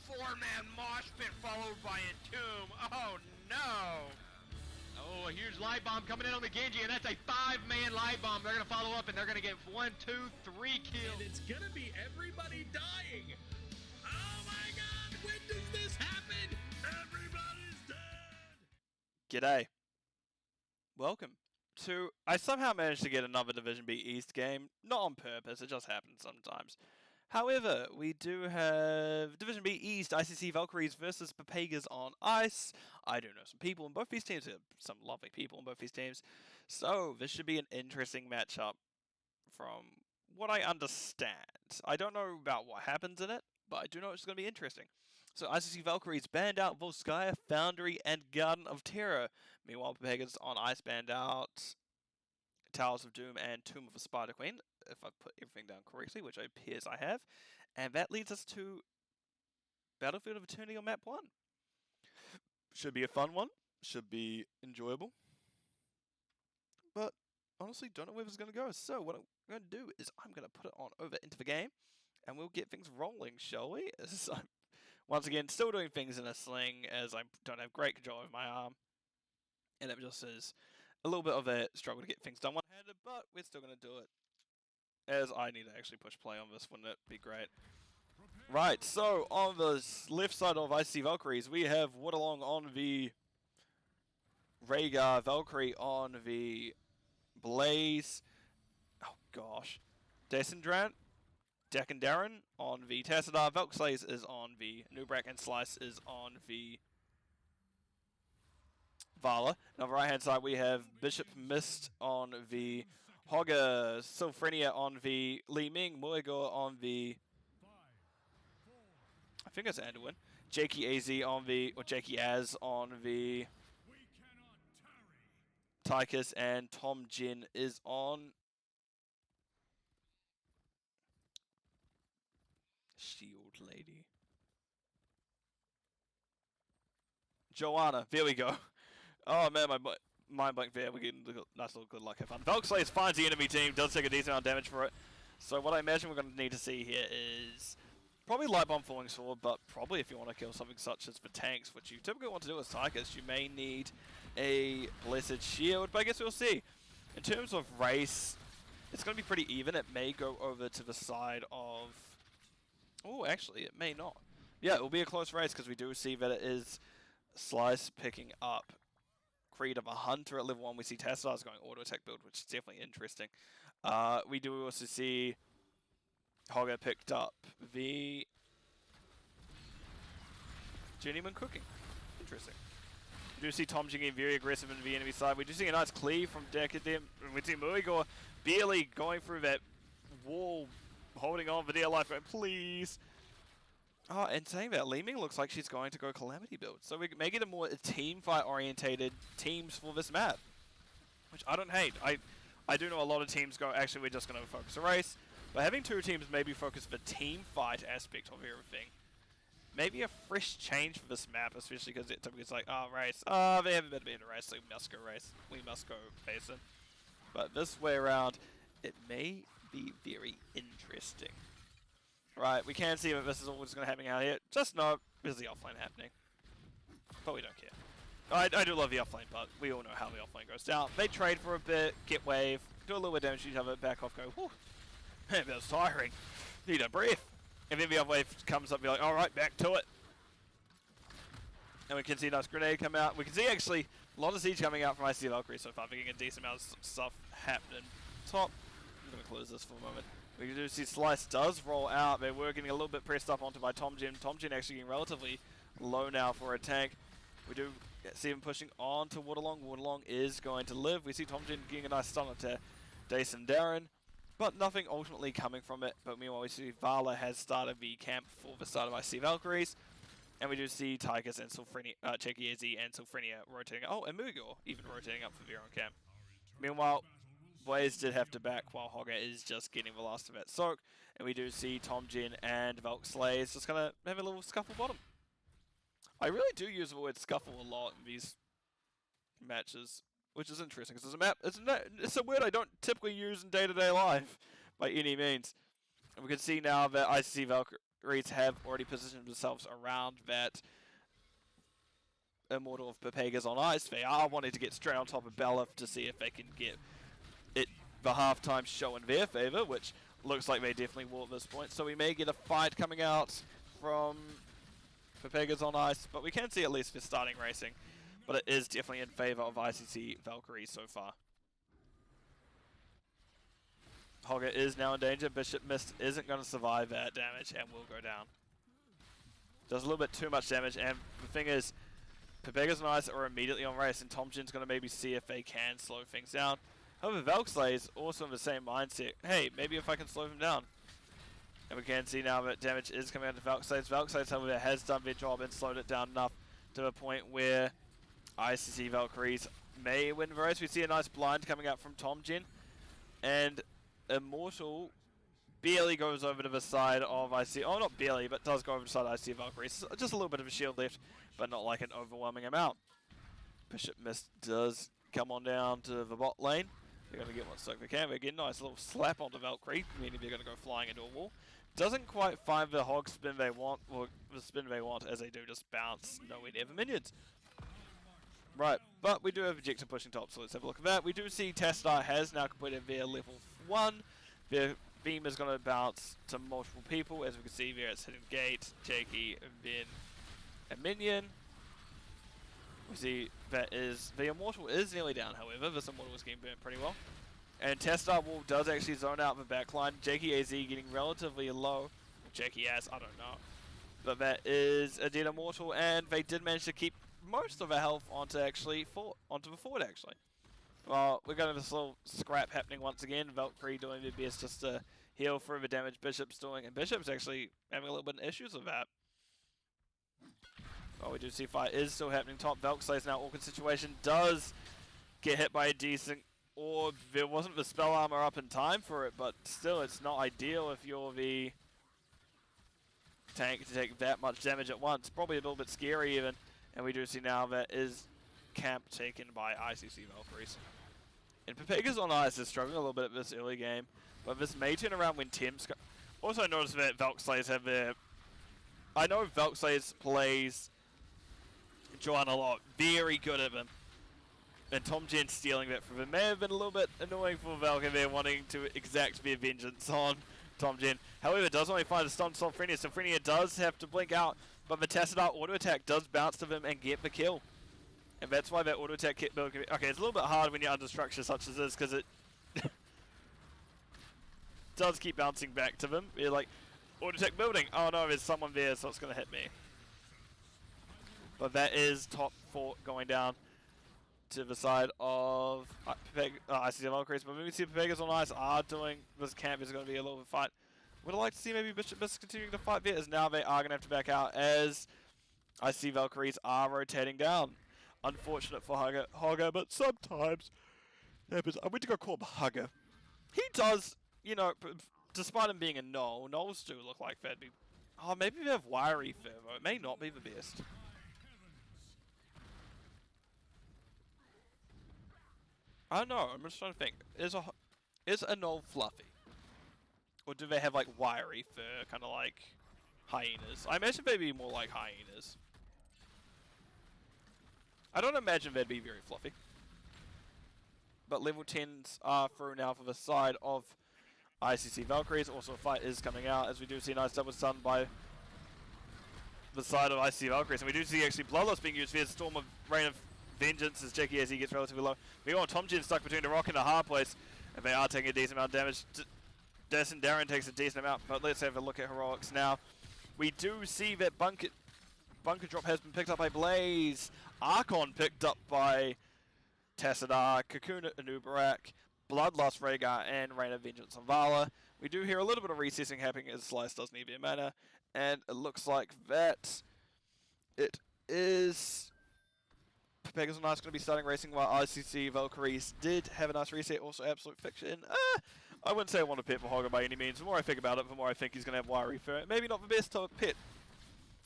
four-man mosh pit followed by Entomb. Oh no! Oh, a huge light bomb coming in on the Genji, and that's a 5-man light bomb. They're gonna follow up, and they're gonna get 1, 2, 3 kills. And it's gonna be everybody dying. Oh my God! When does this happen? Everybody's dead. G'day. Welcome to... I somehow managed to get another Division B East game. Not on purpose, it just happens sometimes. However, we do have Division B East, ICC Valkyries versus Pepegas on ice. I do know some people in both these teams, some lovely people in both these teams. So, this should be an interesting matchup from what I understand. I don't know about what happens in it, but I do know it's going to be interesting. So ICC Valkyries banned out Volskaya, Foundry, and Garden of Terror. Meanwhile, Pepegas on ice banned out Towers of Doom and Tomb of the Spider Queen, if I put everything down correctly, which it appears I have. And that leads us to Battlefield of Eternity on map 1. Should be a fun one. Should be enjoyable. But honestly, don't know where this is going to go. So what I'm going to do is I'm going to put it on over into the game, and we'll get things rolling, shall we? As I'm, once again, still doing things in a sling, as I don't have great control over my arm. And it just is a little bit of a struggle to get things done one-handed, but we're still going to do it. As I need to actually push play on this, wouldn't it be great? Right, so on the left side of ICC Valkyries, we have Woodalong on the Rhaegar, Valkyrie on the Blaze. Oh gosh. Descendran, Darren on the Tassadar, Valkyries is on the Nubrak, and Slice is on the Vala. And on the right hand side we have Bishop Mist on the Hogger, Sylphrenia on the Li Ming, Muigor on the... I think that's Anduin. Jakey AZ on the... or Jakey Az on the... Tychus, and Tom Jin is on... Shield Lady. Joanna, there we go. Oh man, my mind blank there. We're getting a nice little good luck, have fun. Valkyries finds the enemy team, does take a decent amount of damage for it. So what I imagine we're going to need to see here is probably Light Bomb Falling Sword, but probably if you want to kill something such as the tanks, which you typically want to do as Tychus, you may need a Blessed Shield, but I guess we'll see. In terms of race, it's going to be pretty even. It may go over to the side of... Oh, actually, it may not. Yeah, it will be a close race because we do see that it is Slice picking up Creed of a Hunter at level 1. We see Tassadars going auto attack build, which is definitely interesting. We do also see Hogger picked up the Journeyman cooking. Interesting. We do see Tom Jing very aggressive in the enemy side. We do see a nice cleave from Decadem. We see Muigor barely going through that wall, holding on for dear life, going, please. Oh, and saying that, Li Ming looks like she's going to go Calamity build. So we may get a more team fight orientated teams for this map, which I don't hate. I do know a lot of teams go, actually we're just going to focus a race, but having two teams maybe focus the team fight aspect of everything, maybe a fresh change for this map, especially because it typically it's like, oh, race, oh, they haven't been a race, so we must go race, we must go face it. But this way around, it may be very interesting. Right, we can see that this is all just going to happen out here. Just know there's the offlane happening. But we don't care. I do love the offlane, but we all know how the offlane goes down. They trade for a bit, get wave, do a little bit of damage to each other, back off, go, whew. Man, that was tiring. Need a breath. And then the other wave comes up and be like, alright, back to it. And we can see a nice grenade come out. We can see actually a lot of siege coming out from ICC Valkyrie so far. We're getting a decent amount of stuff happening. Top. I'm going to close this for a moment. We do see Slice does roll out. They were getting a little bit pressed up onto by Tom Jin. Tom Jin actually getting relatively low now for a tank. We do see him pushing on to Woodalong. Woodalong is going to live. We see Tom Jin getting a nice stun onto Darren, but nothing ultimately coming from it. But meanwhile, we see Vala has started the camp for the start of ICC Valkyries. And we do see Tychus and Sylphrenia, Chekiezi and Sylphrenia rotating. Oh, and Muigor even rotating up for their own camp. Meanwhile, Blaze did have to back while Hogger is just getting the last of that soak. And we do see Tom Jin and Valk Slays just going to have a little scuffle bottom. I really do use the word scuffle a lot in these matches, which is interesting because it's a word I don't typically use in day-to-day life by any means. And we can see now that ICC Valkyries have already positioned themselves around that Immortal of Pepegas on ice. They are wanting to get straight on top of Bella to see if they can get it the halftime show in their favor, which looks like they definitely will at this point. So we may get a fight coming out from Pepegas on ice, but we can see at least they're starting racing. But it is definitely in favor of ICC Valkyries so far. Hogger is now in danger. Bishop Mist isn't going to survive that damage and will go down. Does a little bit too much damage, and the thing is, Pepegas and Ice are immediately on race, and Tomjin's going to maybe see if they can slow things down. However, Valkyrie is also in the same mindset. Hey, maybe if I can slow them down. And we can see now that damage is coming out of Valkyrie. Valkyrie, however, has done their job and slowed it down enough to the point where ICC Valkyries may win the race. We see a nice blind coming out from Tomjin, and Immortal barely goes over to the side of IC. Oh, not barely, but does go over to the side of IC Valkyries. Just a little bit of a shield left, but not like an overwhelming amount. Bishop Mist does come on down to the bot lane. They're going to get one soak they can. They get a nice little slap onto Valkyrie, meaning they're going to go flying into a wall. Doesn't quite find the hog spin they want, or the spin they want, as they do just bounce nowhere near the minions. Right, but we do have objective pushing top, so let's have a look at that. We do see Testar has now completed their level 1. Their beam is going to bounce to multiple people. As we can see there, it's hitting Gate, Jakey, and then a minion. We see that is the Immortal is nearly down, however. This Immortal is getting burnt pretty well. And Testar Wolf does actually zone out the backline. Jakey AZ getting relatively low. Jakey as, I don't know. But that is a dead Immortal, and they did manage to keep most of our health onto the forward actually. Well, we're going to have this little scrap happening once again. Valkyrie doing their best just to heal through the damage Bishop's doing, and Bishop's actually having a little bit of issues with that. Well, we do see fight is still happening top. Valkyrie's now awkward situation, does get hit by a decent orb. There wasn't the spell armor up in time for it, but still it's not ideal if you're the tank to take that much damage at once. Probably a little bit scary even. And we do see now that is camp taken by ICC Valkyries. And Pepegas on ice is struggling a little bit at this early game, but this may turn around when Tim's... Also notice that Valkyries have their... I know Valkyries plays Joanne a lot, very good at them. And Tomjin stealing that from him may have been a little bit annoying for Valkyrie there, wanting to exact their vengeance on Tomjin. However, it does only find a stun to Sophrenia. Sophrenia does have to blink out, but the Tassadar auto attack does bounce to them and get the kill. And that's why that auto attack kit build can be... Okay, it's a little bit hard when you're under structure such as this, because it does keep bouncing back to them. You're like, auto attack building. Oh no, there's someone there, so it's going to hit me. But that is top 4 going down to the side of ICC Valkyries. But when we see Pepegas on ice are doing this camp, is going to be a little bit of fight. Would I like to see maybe Bishop Mist continuing to fight there, as now they are going to have to back out as ICC Valkyries are rotating down. Unfortunate for Hugger, but sometimes happens. I went to go call him Hugger. He does, you know, despite him being a Gnoll, Gnolls do look like that'd be... Oh, maybe they have wiry fur, though. It may not be the best. I don't know, I'm just trying to think. Is a Gnoll fluffy? Or do they have like wiry fur, kind of like hyenas? I imagine they'd be more like hyenas. I don't imagine they'd be very fluffy. But level 10s are through now for the side of ICC Valkyries. Also a fight is coming out, as we do see a nice double stun by the side of ICC Valkyries. And we do see actually Bloodlust being used for the Storm of Rain of Vengeance as Jakey as he gets relatively low. We got Tomjin stuck between the rock and a hard place, and they are taking a decent amount of damage. Des and Darren takes a decent amount, but let's have a look at heroics now. We do see that Bunker Drop has been picked up by Blaze. Archon picked up by Tassadar, Cocoon Anubarak, Bloodlust Rhaegar, and Rain of Vengeance on Vala. We do hear a little bit of recessing happening as Slice does need their mana, and it looks like that it is Pepegas on Ice going to be starting racing, while ICC Valkyries did have a nice reset. Also Absolute Fiction. I wouldn't say I want to pet for Hogger by any means. The more I think about it, the more I think he's going to have wiry fur. Maybe not the best to pet.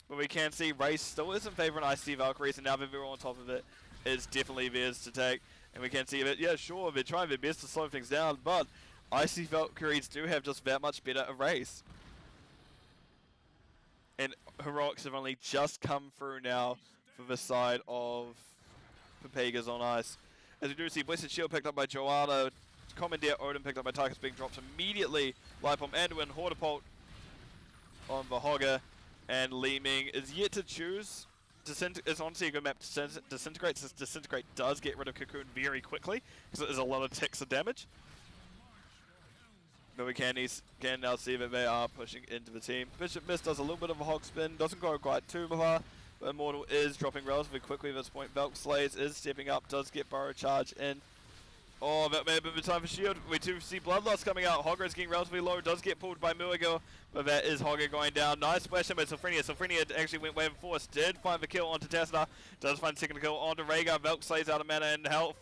But we can see Race still is in favor of ICC Valkyries, and now that we're on top of it, it's definitely theirs to take. And we can see that, yeah, sure, they're trying their best to slow things down, but ICC Valkyries do have just that much better a race. Heroics have only just come through now for the side of Pepegas on ice. As we do see, Blessed Shield picked up by Joanna, Commandeer Odin picked up by Tychus being dropped immediately. Lightbomb Anduin, Hortapult on the Hogger, and Leeming is yet to choose. It's honestly a good map to disintegrate, since Disintegrate does get rid of Cocoon very quickly, because there's a lot of ticks of damage. But we can now see that they are pushing into the team. Bishop Mist does a little bit of a hog spin, doesn't go quite too far, but Immortal is dropping relatively quickly at this point. Valk Slays is stepping up, does get Burrow Charge in. Oh, that may have been the time for Shield. We do see Bloodlust coming out. Hogger is getting relatively low, does get pulled by Muigo, but that is Hogger going down. Nice splash in by Sylphrenia. Sylphrenia actually went wave of force, did find the kill onto Tesla, does find the second kill onto Rhaegar. Valk Slays out of mana and health.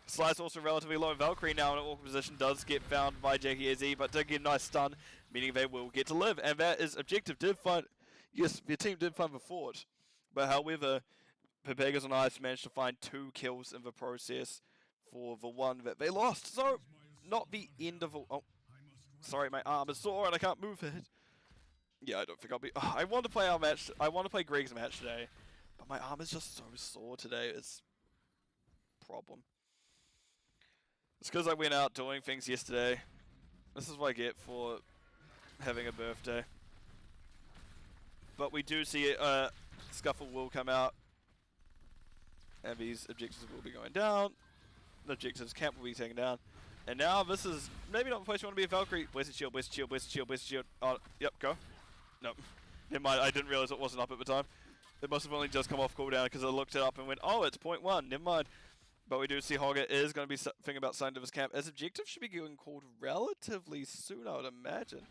Slice also relatively low. Valkyrie now in an awkward position, does get found by JKAZ, but did get a nice stun, meaning they will get to live. And that is objective. Yes, the team did find the fort, but however, Pepegas on ice managed to find 2 kills in the process for the one that they lost. So, not the end of oh, sorry, my arm is sore and I can't move it. Yeah, I don't think I'll be. I want to play our match. I want to play Greg's match today, but my arm is just so sore today. It's a problem. It's because I went out doing things yesterday. This is what I get for having a birthday. But we do see Scuffle will come out, and these objectives will be going down. The objectives camp will be taken down. And now this is maybe not the place you want to be a Valkyrie. Blessed Shield, Blessed Shield, Blessed Shield, Blessed Shield. Oh, yep, go. Nope. Never mind, I didn't realize it wasn't up at the time. It must have only just come off cooldown because I looked it up and went, oh, it's 0.1, never mind. But we do see Hogger is going to be thinking about signing to his camp, as objective should be getting called relatively soon, I would imagine.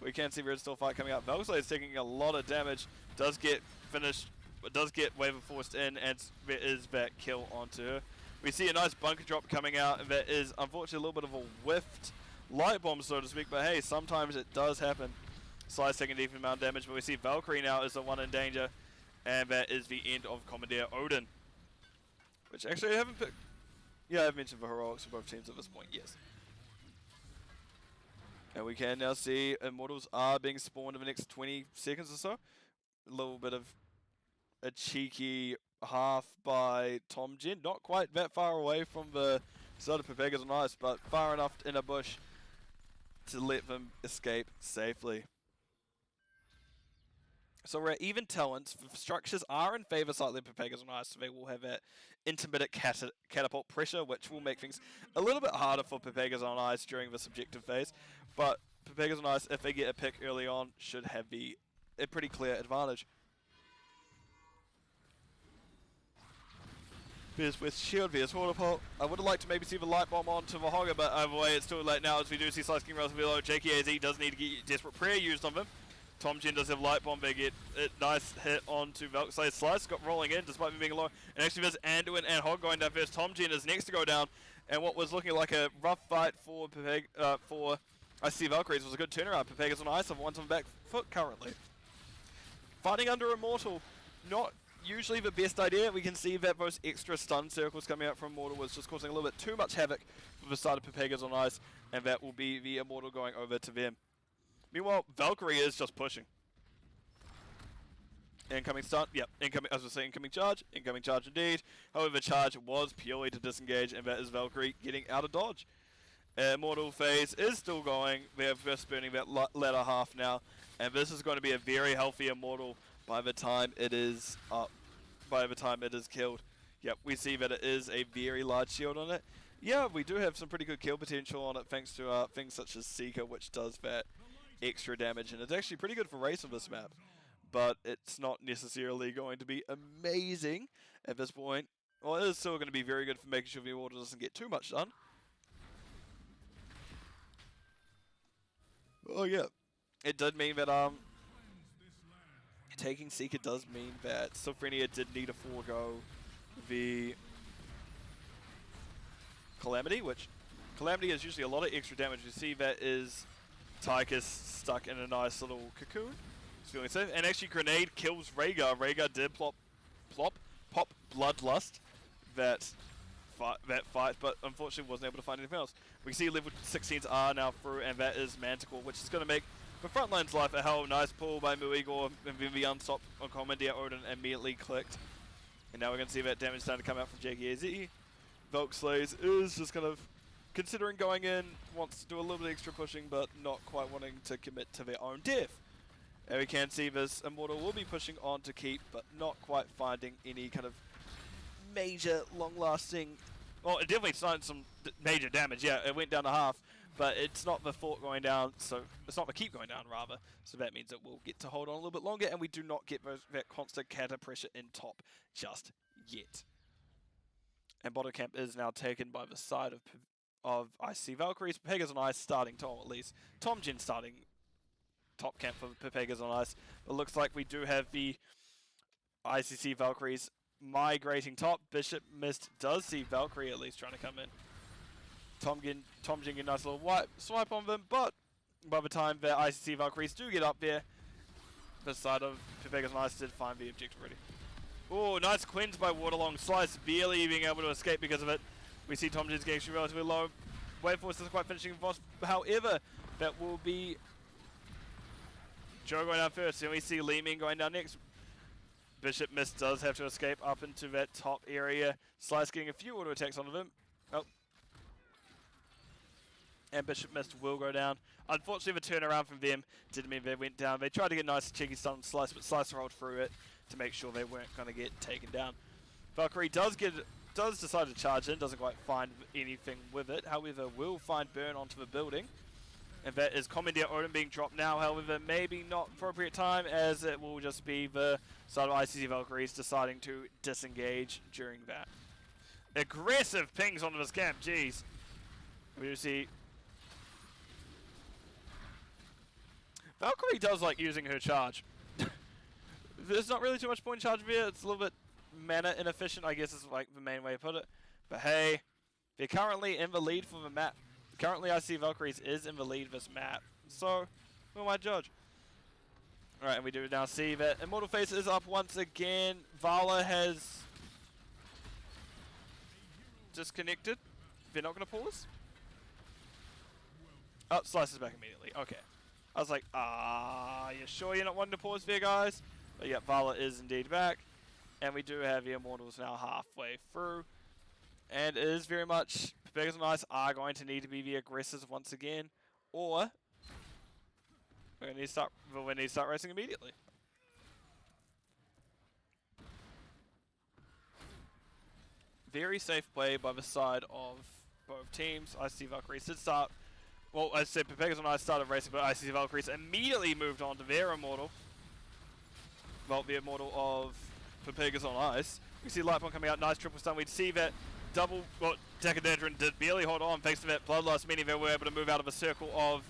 We can see Red Still Fight coming out. Valkyrie is taking a lot of damage, does get finished, but does get Wave of Forced in, and there is that kill onto her. We see a nice bunker drop coming out, and that is unfortunately a little bit of a whiffed light bomb, so to speak, but hey, sometimes it does happen. Slice taking a decent amount of damage, but we see Valkyrie now is the one in danger, and that is the end of Commandeer Odin. Which actually I haven't picked. Yeah, I've mentioned the heroics for both teams at this point, yes. And we can now see Immortals are being spawned in the next 20 seconds or so. A little bit of a cheeky half by Tom Jin. Not quite that far away from the side of Pepegas on ice, but far enough in a bush to let them escape safely. So we're at even talents. The structures are in favour slightly of Pepegas on ice, so they will have that intermittent catapult pressure, which will make things a little bit harder for Pepegas on ice during the subjective phase. But Pepegas on ice, if they get a pick early on, should have a pretty clear advantage. There's with Shield, there's Hortapult. I would have liked to maybe see the light bomb onto the Hogger, but either way, it's too late now as we do see Slice getting relatively low. JKAZ does need to get Desperate Prayer used on them. Tom Jin does have light bomb, they get a nice hit onto Valk. Slice got rolling in despite me being low. And actually there's Anduin and Hog going down first. Tom Jin is next to go down. And what was looking like a rough fight for ICC Valkyries was a good turnaround. Pepegas on ice, one's on back foot currently. Fighting under Immortal, not usually the best idea. We can see that those extra stun circles coming out from Immortal was just causing a little bit too much havoc for the side of Pepegas on ice. And that will be the Immortal going over to them. Meanwhile, Valkyrie is just pushing. Incoming stun, yep, incoming, as I was saying, incoming charge indeed. However, charge was purely to disengage, and that is Valkyrie getting out of dodge. Immortal phase is still going. They're just burning that latter half now, and this is going to be a very healthy Immortal by the time it is up, by the time it is killed. Yep, we see that it is a very large shield on it. Yeah, we do have some pretty good kill potential on it thanks to things such as Seeker, which does that extra damage, and it's actually pretty good for race on this map, but it's not necessarily going to be amazing at this point. Well, it is still going to be very good for making sure the Immortal doesn't get too much done. Oh yeah, it did mean that taking Seeker does mean that Sylphrenia did need to forego the Calamity, which Calamity is usually a lot of extra damage. You see that is Tychus stuck in a nice little cocoon. It's feeling safe. And actually Grenade kills Rhaegar. Rhaegar did pop Bloodlust that fight, but unfortunately wasn't able to find anything else. We can see level 16s are now through, and that is Manticore, which is going to make But Frontline's life a hell, nice pull by Muigor, and then the unstop on Commandeer Odin immediately clicked. And now we're going to see that damage starting to come out from JKZ. Valkyries is just kind of considering going in, wants to do a little bit extra pushing, but not quite wanting to commit to their own death. And we can see this Immortal will be pushing on to keep, but not quite finding any kind of major, long-lasting... Well, it definitely signed some major damage, yeah, it went down to half, but it's not the fort going down, so it's not the keep going down, rather. So that means it will get to hold on a little bit longer, and we do not get that constant counter pressure in top just yet. And bottom camp is now taken by the side of ICC Valkyries. Pepegas on ice starting Tom, at least. Tomjin starting top camp for Pepegas on ice. It looks like we do have the ICC Valkyries migrating top. Bishop Mist does see Valkyrie at least trying to come in. Tomjin get a nice little swipe on them, but by the time the ICC Valkyries do get up there, the side of Pepegas on ice did find the objective already. Oh, nice cleanse by Waterlong. Slice barely being able to escape because of it. We see Tomjin's getting actually relatively low. Wave Force isn't quite finishing Voss. However, that will be Joe going down first. Then we see Li Ming going down next. Bishop Mist does have to escape up into that top area. Slice getting a few auto attacks onto them. Oh. And Bishop Mist will go down. Unfortunately, the turnaround from them didn't mean they went down. They tried to get a nice cheeky stun on Slice, but Slice rolled through it to make sure they weren't going to get taken down. Valkyrie does decide to charge in, doesn't quite find anything with it, however will find burn onto the building. And that is Commandeer Odin being dropped now, however maybe not appropriate time, as it will just be the side of ICC Valkyries deciding to disengage during that. Aggressive pings onto this camp, jeez. We do see Valkyrie does like using her charge. There's not really too much point in charge here. It's a little bit mana inefficient, I guess is like the main way to put it. But hey, they're currently in the lead for the map. Currently I see Valkyries is in the lead this map. So, who am I to judge? Alright, and we do now see that Immortal Face is up once again. Vala has disconnected. They're not going to pause? Oh, Slice is back immediately. Okay. I was like, you sure you're not wanting to pause there, guys? But yeah, Vala is indeed back. And we do have the Immortals now halfway through. And it is very much, Pepegas and Ice are going to need to be the aggressors once again. Or, we're going to need to start racing immediately. Very safe play by the side of both teams. I see Valkyries did start. Well, as I said, Pepegas and I started racing, but ICC Valkyries immediately moved on to their Immortal. Well, the Immortal of Pepegas on ice. We see Lightbomb coming out, nice triple stun. We'd see that double, well, Decadendron did barely hold on thanks to that Bloodlust, meaning they were able to move out of a circle of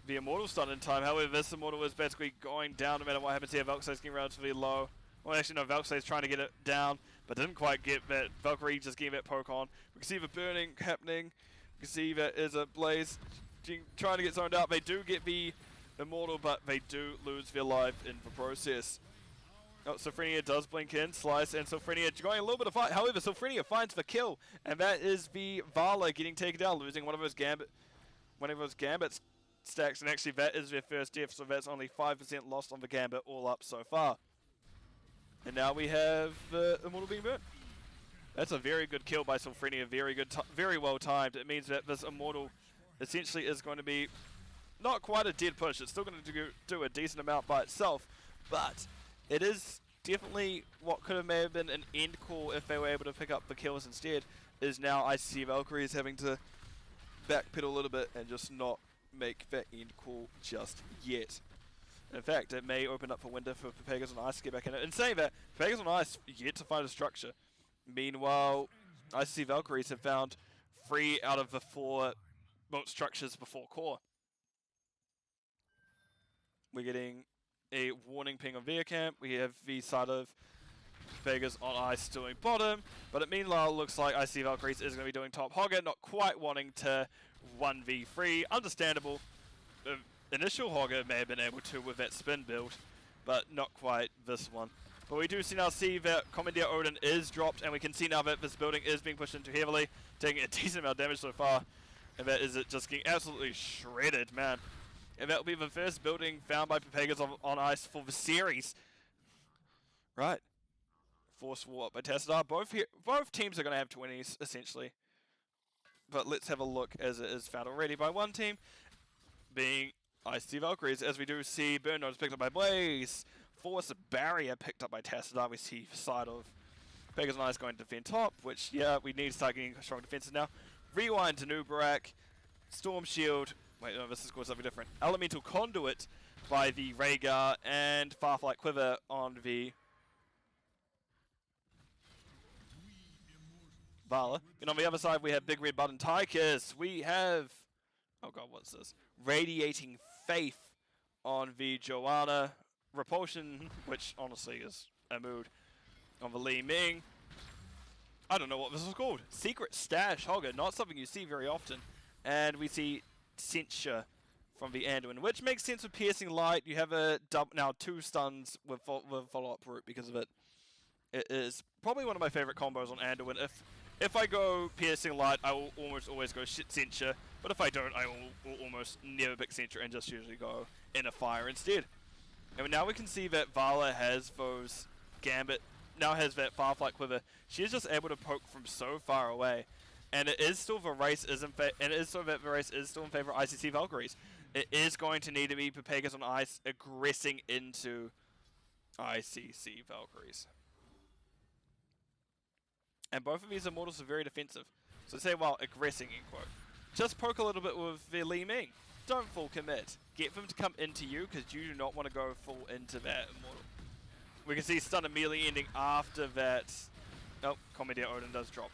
the Immortal stun in time. However, this Immortal is basically going down no matter what happens here. Valkyrie's getting relatively low. Well, actually, no, Valkyrie's trying to get it down, but didn't quite get that. Valkyrie just getting that poke on. We can see the burning happening. We can see that is a Blaze trying to get zoned out. They do get the Immortal, but they do lose their life in the process. Oh, Sophrenia does blink in, Slice, and Sophrenia going a little bit of fight. However, Sophrenia finds the kill, and that is the Vala getting taken down, losing one of those Gambit stacks, and actually that is their first death, so that's only 5% lost on the Gambit all up so far. And now we have Immortal being burnt. That's a very good kill by Sophrenia, very well timed. It means that this Immortal essentially is going to be not quite a dead push. It's still going to do a decent amount by itself, but it is definitely what could have may have been an end call if they were able to pick up the kills instead, is now ICC Valkyries having to backpedal a little bit and just not make that end call just yet. In fact, it may open up a window for Pepegas on Ice to get back in it. And saying that, Pepegas on Ice yet to find a structure. Meanwhile, ICC Valkyries have found 3 out of the 4 structures before core. We're getting a warning ping on Via Camp. We have the side of Pepegas on Ice doing bottom, but it meanwhile looks like ICC Valkyries is going to be doing top. Hogger not quite wanting to 1v3. Understandable. The initial Hogger may have been able to with that spin build, but not quite this one. But we do now see that Commandeer Odin is dropped, and we can see now that this building is being pushed into heavily, taking a decent amount of damage so far, and that is it just getting absolutely shredded, man. and that will be the first building found by Pepegas on ice for the series. Right. Force war by Tesla. Both teams are going to have 20s, essentially. But let's have a look as it is found already by one team, being ICC Valkyries, as we do see Burn Notice picked up by Blaze. Force Barrier picked up by Tesla. We see the side of Pepegas and Ice going to defend top, which, yeah, we need to start getting strong defenses now. Rewind to Nubarak. Storm Shield. Wait, no, this is called something different. Elemental Conduit by the Rhaegar, and Farflight Quiver on the Vala. And on the other side, we have Big Red Button Tychus. We have, oh god, what's this? Radiating Faith on the Joanna. Repulsion, which honestly is a mood, on the Li Ming. I don't know what this is called. Secret Stash Hogger, not something you see very often. And we see Censure from the Anduin, which makes sense with Piercing Light. You have a now 2 stuns with follow-up route because of it. It is probably one of my favorite combos on Anduin. If I go Piercing Light, I will almost always go Censure, but if I don't, I will almost never pick Censure and just usually go Inner Fire instead. And now we can see that Vala has those Gambit, now has that Farflight Quiver. She is just able to poke from so far away. And it is still the race is in favor of ICC Valkyries. It is going to need to be Pepegas on ice aggressing into ICC Valkyries. And both of these immortals are very defensive. So say while aggressing, in quote. Just poke a little bit with their Li Ming. Don't full commit. Get them to come into you, because you do not want to go full into that immortal. We can see stun immediately ending after that. Oh, Commandeer Odin does drop.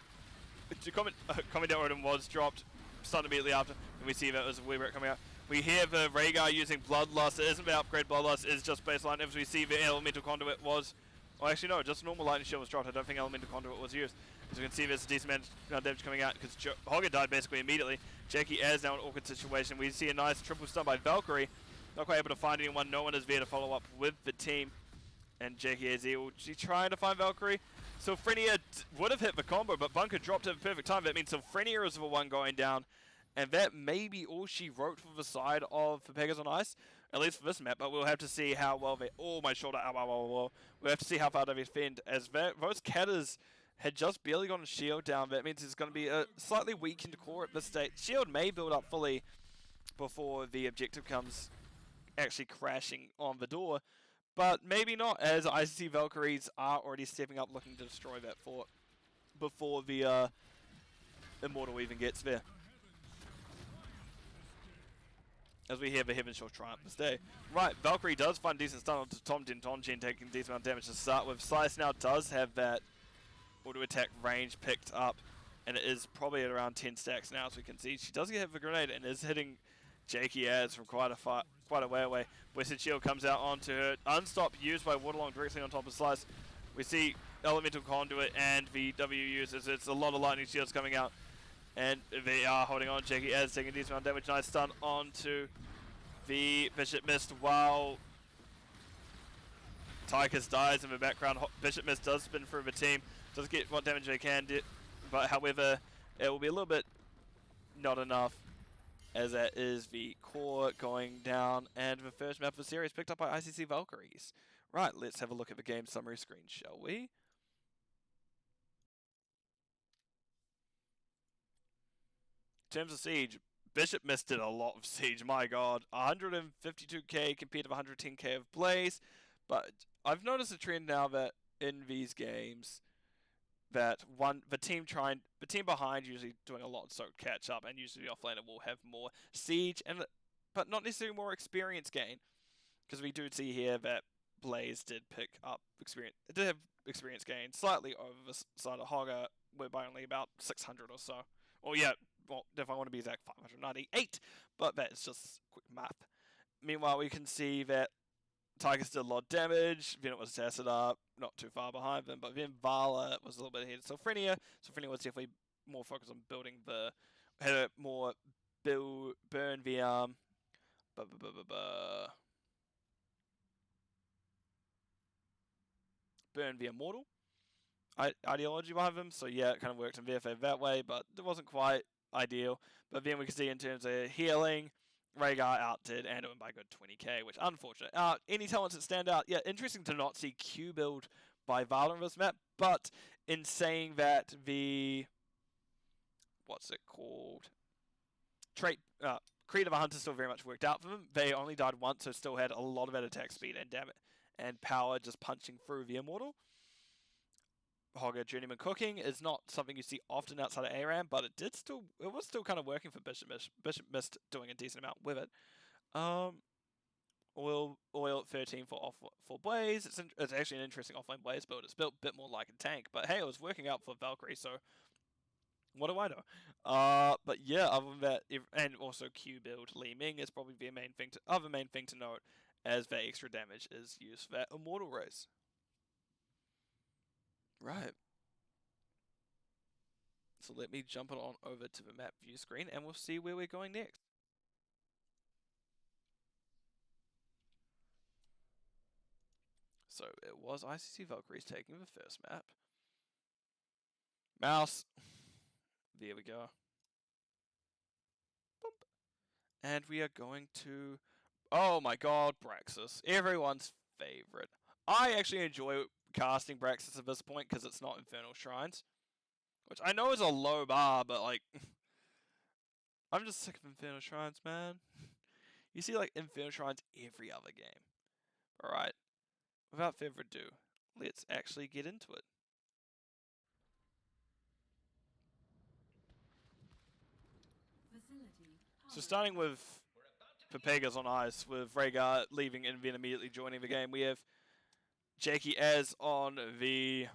Commandeer Odin was dropped. Stun immediately after. And we see that as a Weebrick coming out. We hear the Rhaegar using Bloodlust. It isn't the upgrade Bloodlust, it's just baseline. As we see the Elemental Conduit was... Oh, actually no, just normal Lightning Shield was dropped. I don't think Elemental Conduit was used. As you can see, there's a decent amount of damage coming out because Hogger died basically immediately. Jackie Az now in an awkward situation. We see a nice triple stun by Valkyrie. Not quite able to find anyone. No one is there to follow up with the team. And Jackie Az trying to find Valkyrie. Sylphrenia would have hit the combo, but Bunker dropped it at the perfect time. That means Sylphrenia is the one going down. And that may be all she wrote for the side of Pepegas on ice. At least for this map, but we'll have to see how well they... Oh, my shoulder. Ow, ow, ow, ow. We'll have to see how far they defend. As those Catters had just barely gotten shield down. That means it's going to be a slightly weakened core at this stage. Shield may build up fully before the objective comes actually crashing on the door. But maybe not, as ICC Valkyries are already stepping up looking to destroy that fort before the Immortal even gets there. As we hear the Heaven Shall triumph this day. Right, Valkyrie does find decent stun onto Tomjin taking a decent amount of damage to start with. Slice now does have that auto attack range picked up, and it is probably at around 10 stacks now, as we can see. She does get hit with a grenade and is hitting Jakey Az from quite a way away. Western Shield comes out onto her. Unstop used by Waterlong directly on top of Slice. We see Elemental Conduit and the W users. It's a lot of lightning shields coming out. And they are holding on. Jackie Az taking a decent amount of damage. Nice stun onto the Bishop Mist while Tychus dies in the background. Bishop Mist does spin through the team. Does get what damage they can, but however, it will be a little bit not enough, as that is the core going down. And the first map of the series picked up by ICC Valkyries. Right, let's have a look at the game summary screen, shall we? In terms of siege, Bishop Mist did a lot of siege, my god. 152k compared to 110k of Blaze. But I've noticed a trend now that in these games, that the team behind usually doing a lot so catch up, and usually the offlaner will have more siege, but not necessarily more experience gain. Because we do see here that Blaze did pick up experience. It did have experience gain slightly over the side of Hogger, by only about 600 or so. Or yeah, well, if I want to be exact, 598. But that's just quick math. Meanwhile, we can see that Tychus did a lot of damage. Then it was tested up, not too far behind them. But then Vala was a little bit ahead. Sylphrenia was definitely more focused on building had a more burn the burn the Immortal ideology behind them. So yeah, it kind of worked in VFA that way, but it wasn't quite ideal. But then we can see in terms of healing, Rhaegar outdid Anduin by a good 20k, which unfortunate. Any talents that stand out? Yeah, interesting to not see Q build by Valor on this map, but in saying that the what's it called? Creed of a Hunter still very much worked out for them. They only died once, so still had a lot of that attack speed and damage and power just punching through the Immortal. Hogger Journeyman Cooking is not something you see often outside of ARAM, but it was still kind of working for Bishop Mist. Bishop Mist doing a decent amount with it. Oil at 13 for Blaze. It's actually an interesting offlane Blaze build. It's built a bit more like a tank, but hey, it was working out for Valkyrie, so what do I know? But yeah, other than that, and also Q build Li Ming is probably the main thing to note, as that extra damage is used for that Immortal race. Right. So let me jump on over to the map view screen and we'll see where we're going next. So it was ICC Valkyries taking the first map. Mouse. There we go. Boop. And we are going to... Oh my god, Braxis. Everyone's favorite. I actually enjoy casting Braxis at this point because it's not Infernal Shrines. Which I know is a low bar, but like... I'm just sick of Infernal Shrines, man. You see like Infernal Shrines every other game. Alright. Without further ado, let's actually get into it. So starting with Pepegas on ice, with Rhaegar leaving and then immediately joining the game, we have Jakey Az on the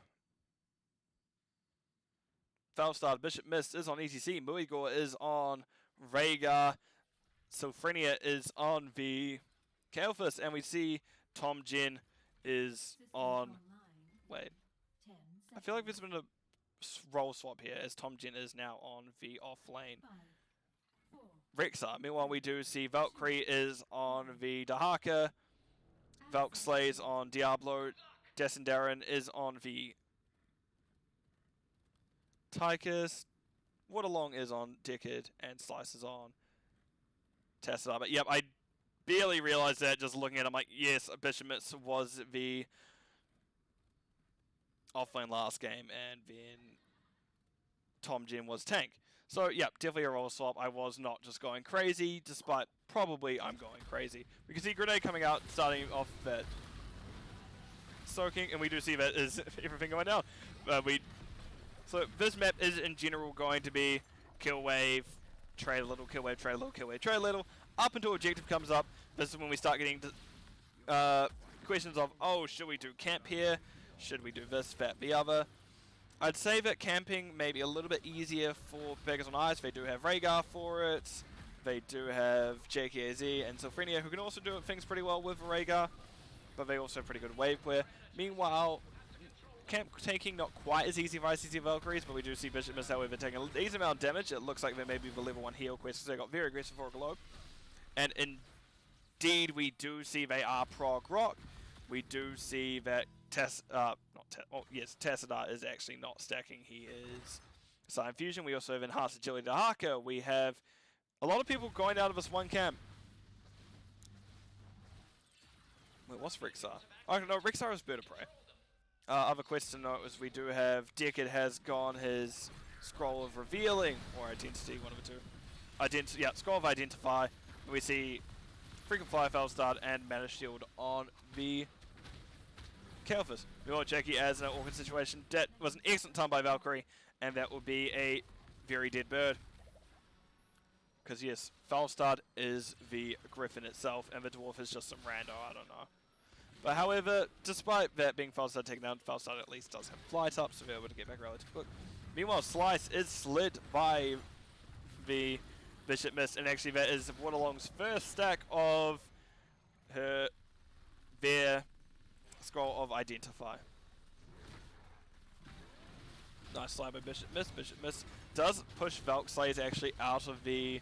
Falstad. Bishop Mist is on ECC. Muigor is on Rhaegar. Sophrenia is on the Kael'thas, and we see Tom Jin is on... Wait. I feel like there's been a role swap here, as Tom Jin is now on the off-lane Rexar. Meanwhile, we do see Valkyrie is on the Dahaka. Valk Slays on Diablo. Descendarin is on the Tychus. Waterlong is on Decade, and Slice is on Tassadar. But yep, I barely realized that just looking at it. I'm like, yes, Bishop Mist was the offlane last game, and then Tom Jin was tank. So, yeah, definitely a role swap. I was not just going crazy, despite probably I'm going crazy. We can see Grenade coming out, starting off that soaking, and we do see that is everything going down. So this map is in general going to be kill wave, trade a little, kill wave, trade a little, kill wave, trade a little, up until objective comes up. This is when we start getting questions of, oh, should we do camp here? Should we do this, that, the other? I'd say that camping may be a little bit easier for Pepegas on ice. They do have Rhaegar for it. They do have JKAZ and Sophrenia, who can also do things pretty well with Rhaegar, but they also have pretty good wave player. Meanwhile, camp taking not quite as easy for ICC Valkyries, but we do see Bishop Mist, however, taking a decent amount of damage. It looks like they may be the level 1 heal quest because they got very aggressive for a globe. And indeed, we do see they are prog rock. We do see that Tassadar is actually not stacking. He is Psi Fusion. We also have Enhanced Agility Dahaka. We have a lot of people going out of this one camp. Wait, what's Rexar? Oh no, Rexar is Bird of Prey. Other quests to note is we do have Decade has gone his Scroll of Revealing, or Identity, one of the two. Scroll of Identify. We see Frequent Flyer, Felstad, and Mana Shield on the Kael'thas. We want Jackie as an awkward situation. That was an excellent time by Valkyrie, and that would be a very dead bird. Because yes, Falstad is the Griffin itself, and the Dwarf is just some rando, I don't know. But however, despite that being Falstad taken down, Falstad at least does have flight up, so we're able to get back relatively quick. Meanwhile, Slice is slid by the Bishop Mist, and actually that is Waterlong's first stack of their Scroll of Identify. Nice slide by Bishop Mist. Bishop Mist does push Valk Slays actually out of the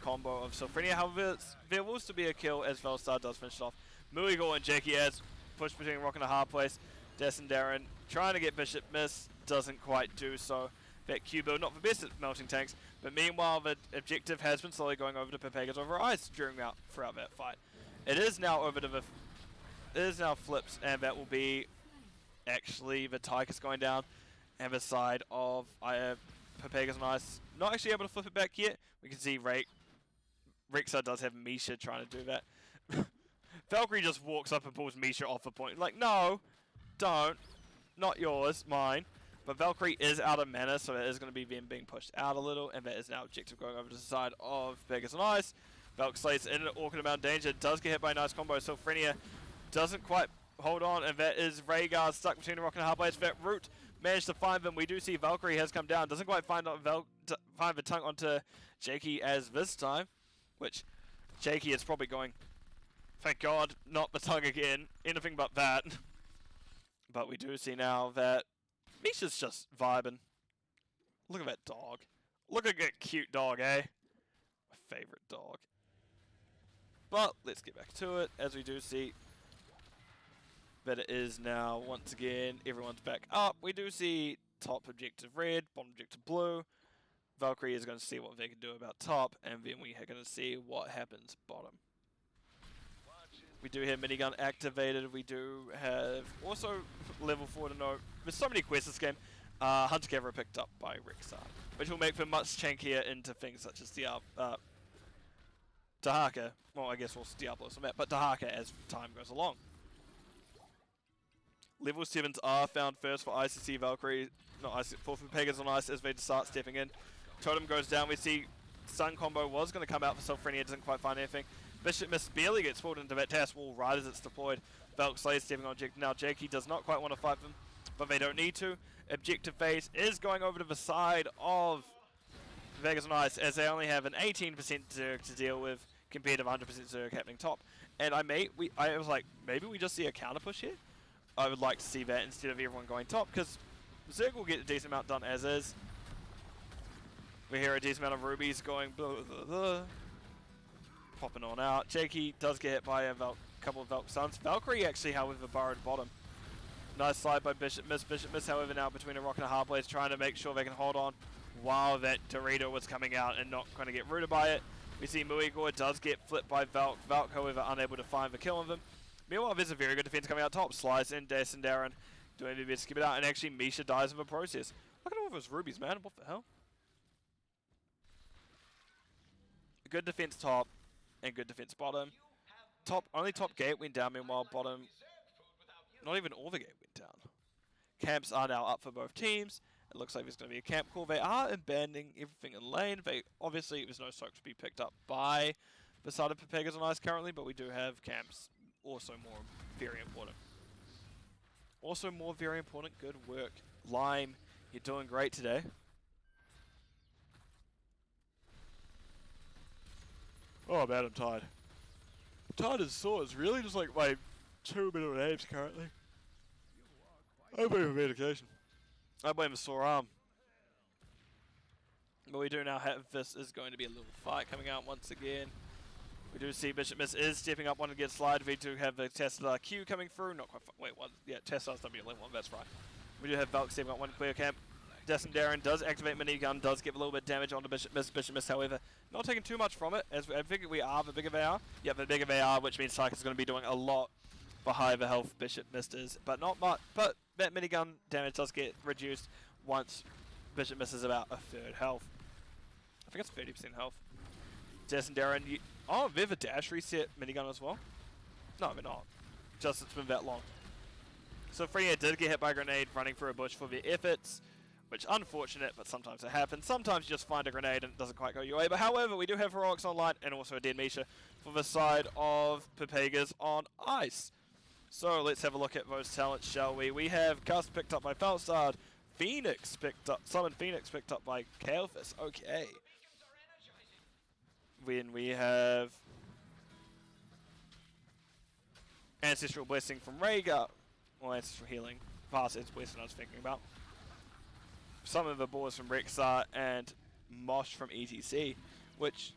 combo of Sophrenia. However, there will still be a kill as Velstar does finish it off. Muigor and Jakey Az push between rock and a hard place. Descendarin trying to get Bishop Mist, doesn't quite do so. That Q build, not the best at melting tanks, but meanwhile the objective has been slowly going over to Pepegas over ice throughout that fight. It is now over to it is now flips, and that will be actually the Tychus going down, and the side of Pepegas on ice not actually able to flip it back yet. We can see Rexar does have Misha trying to do that. Valkyrie just walks up and pulls Misha off the point. Like, no, don't. Not yours, mine. But Valkyrie is out of mana, so it is going to be them being pushed out a little, and that is now objective going over to the side of Pepegas on ice. Valk slays in an awkward amount of danger, does get hit by a nice combo, so Frenia doesn't quite hold on, and that is Rhaegar stuck between the rock and a hard blades. That Root managed to find them. We do see Valkyrie has come down, doesn't quite find the tongue onto Jakey as this time, which Jakey is probably going, thank God, not the tongue again, anything but that. But we do see now that Misha's just vibing. Look at that dog. Look at that cute dog, eh? My favorite dog. But let's get back to it, as we do see that it is now, once again, everyone's back up. We do see top objective red, bottom objective blue. Valkyrie is going to see what they can do about top, and then we are going to see what happens bottom. We do have minigun activated. We do have also level 4 to know. There's so many quests this game. Hunter Gatherer picked up by Rexar, which will make them much chunkier into things such as Dahaka. Well, I guess also Diablos on that, but Dahaka as time goes along. Level 7s are found first for ICC Valkyrie, not ICC, for Pepegas on ice as they start stepping in. Totem goes down. We see Stun combo was going to come out for Selfrenia, doesn't quite find anything. Bishop Miss barely gets pulled into that task wall right as it's deployed. Valk Slays stepping on objective. Now Jakey does not quite want to fight them, but they don't need to. Objective phase is going over to the side of Vegas on ice as they only have an 18% Zerg to deal with compared to 100% Zerg happening top. And I was like, maybe we just see a counter push here. I would like to see that instead of everyone going top, because Zerg will get a decent amount done as is. We hear a decent amount of rubies going blah, blah, blah, popping on out. Jakey does get hit by a couple of Valk stuns. Valkyrie actually, however, burrowed bottom. Nice slide by Bishop Miss. Bishop Miss, however, now between a rock and a hard blade, trying to make sure they can hold on while that Dorito was coming out and not going to get rooted by it. We see Muigor does get flipped by Valk. Valk, however, unable to find the kill on them. Meanwhile, there's a very good defense coming out top. Slice in, Des and Darren doing their best to skip it out, and actually Misha dies in the process. Look at all those rubies, man. What the hell? Good defense top and good defense bottom. Only top gate went down, meanwhile bottom, not even all the gate went down. Camps are now up for both teams. It looks like there's going to be a camp call. They are abandoning everything in lane. Obviously, there's no soak to be picked up by the side of Pepegas on ice currently, but we do have camps. Also more very important. Also more very important, good work. Lime, you're doing great today. Oh man, I'm tired. Tired as sore. It's really just like my 2 middle names currently. I blame the medication. I blame the sore arm. But we do now have this is going to be a little fight coming out once again. We do see Bishop Miss is stepping up one to get slide. We do have the Tesla Q coming through. Not quite. Wait, what? Yeah, Tesla's W1. That's right. We do have Valk stepping up one clear camp. Destin Darren does activate minigun, does give a little bit of damage onto Bishop Miss. Bishop Miss, however, not taking too much from it. As I think we are the bigger they are. Yeah, the bigger they are, which means Tychus is going to be doing a lot for higher health Bishop Miss is, but not much. But that minigun damage does get reduced once Bishop misses about a third health. I think it's 30% health. Destin Darren, oh, they have a dash reset minigun as well? No, they're not. Just it's been that long. So Frenia did get hit by a grenade running through a bush for their efforts, which unfortunate, but sometimes it happens. Sometimes you just find a grenade and it doesn't quite go your way. But however, we do have heroics online and also a dead Misha for the side of Pepegas on ice. So let's have a look at those talents, shall we? We have Gust picked up by Falstad, Phoenix picked up, Summon Phoenix picked up by Kalephis. Okay. When we have Ancestral Blessing from Rhaegar, or Ancestral Healing, past Ancestral Blessing I was thinking about. Some of the boars from Rexar and Mosh from ETC, which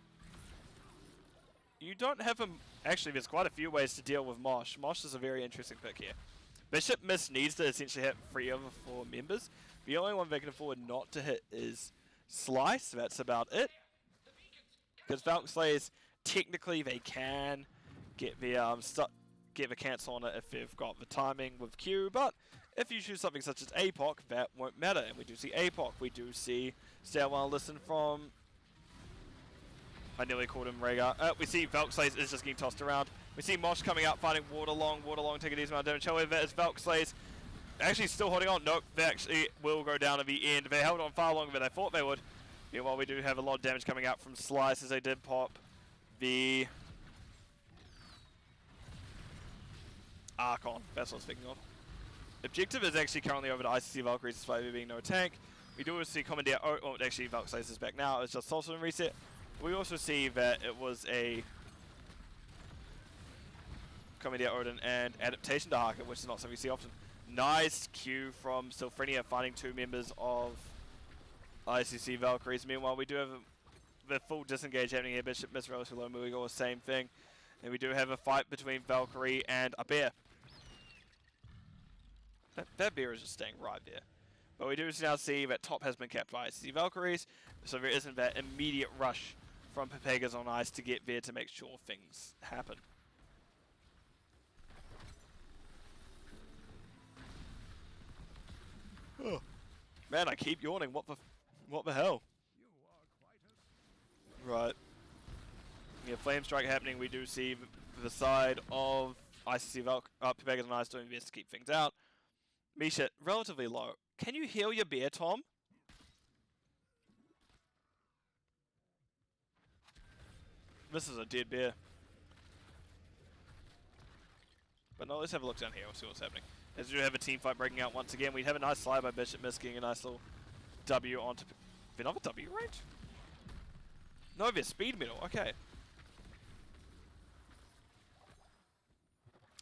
you don't have a... Actually, there's quite a few ways to deal with Mosh. Mosh is a very interesting pick here. Bishop Miss needs to essentially have 3 over 4 members, The only one they can afford not to hit is Slice. That's about it. Because Valkyries, technically they can get the cancel on it if they've got the timing with Q, but if you choose something such as APOC, that won't matter. And we do see APOC, we do see Stairwell Listen from... I nearly called him Rhaegar. We see Valkyries is just getting tossed around. We see Mosh coming out, fighting Waterlong, taking a decent amount of damage. However, as Valkyries actually still holding on. Nope, they actually will go down at the end. They held on far longer than I thought they would. Meanwhile, we do have a lot of damage coming out from Slice as they did pop the Archon. That's what I was thinking of. Objective is actually currently over to ICC Valkyries despite there being no tank. We do also see Commandeer actually Valkyries is back now. It's just also in reset. We also see that it was a Commandeer Odin and adaptation to Harker, which is not something we see often. Nice Q from Sylphrenia finding 2 members of ICC Valkyries. Meanwhile, we do have the full disengage happening here. Bishop Miss relatively low, Muigo, same thing. And we do have a fight between Valkyrie and a bear. That bear is just staying right there. But we do now see that top has been kept by ICC Valkyries, so there isn't that immediate rush from Pepegas on ice to get there to make sure things happen. Oh. Man, I keep yawning. What the hell? Right. Yeah, Flame Strike happening. We do see the side of ICC Pepegas and Ice doing their best to keep things out. Misha, relatively low. Can you heal your bear, Tom? This is a dead bear. But no, let's have a look down here. We'll see what's happening. As we do have a team fight breaking out once again. We have a nice slide by Bishop Miss getting a nice little W onto... They're not a W range? No, they're speed middle. Okay.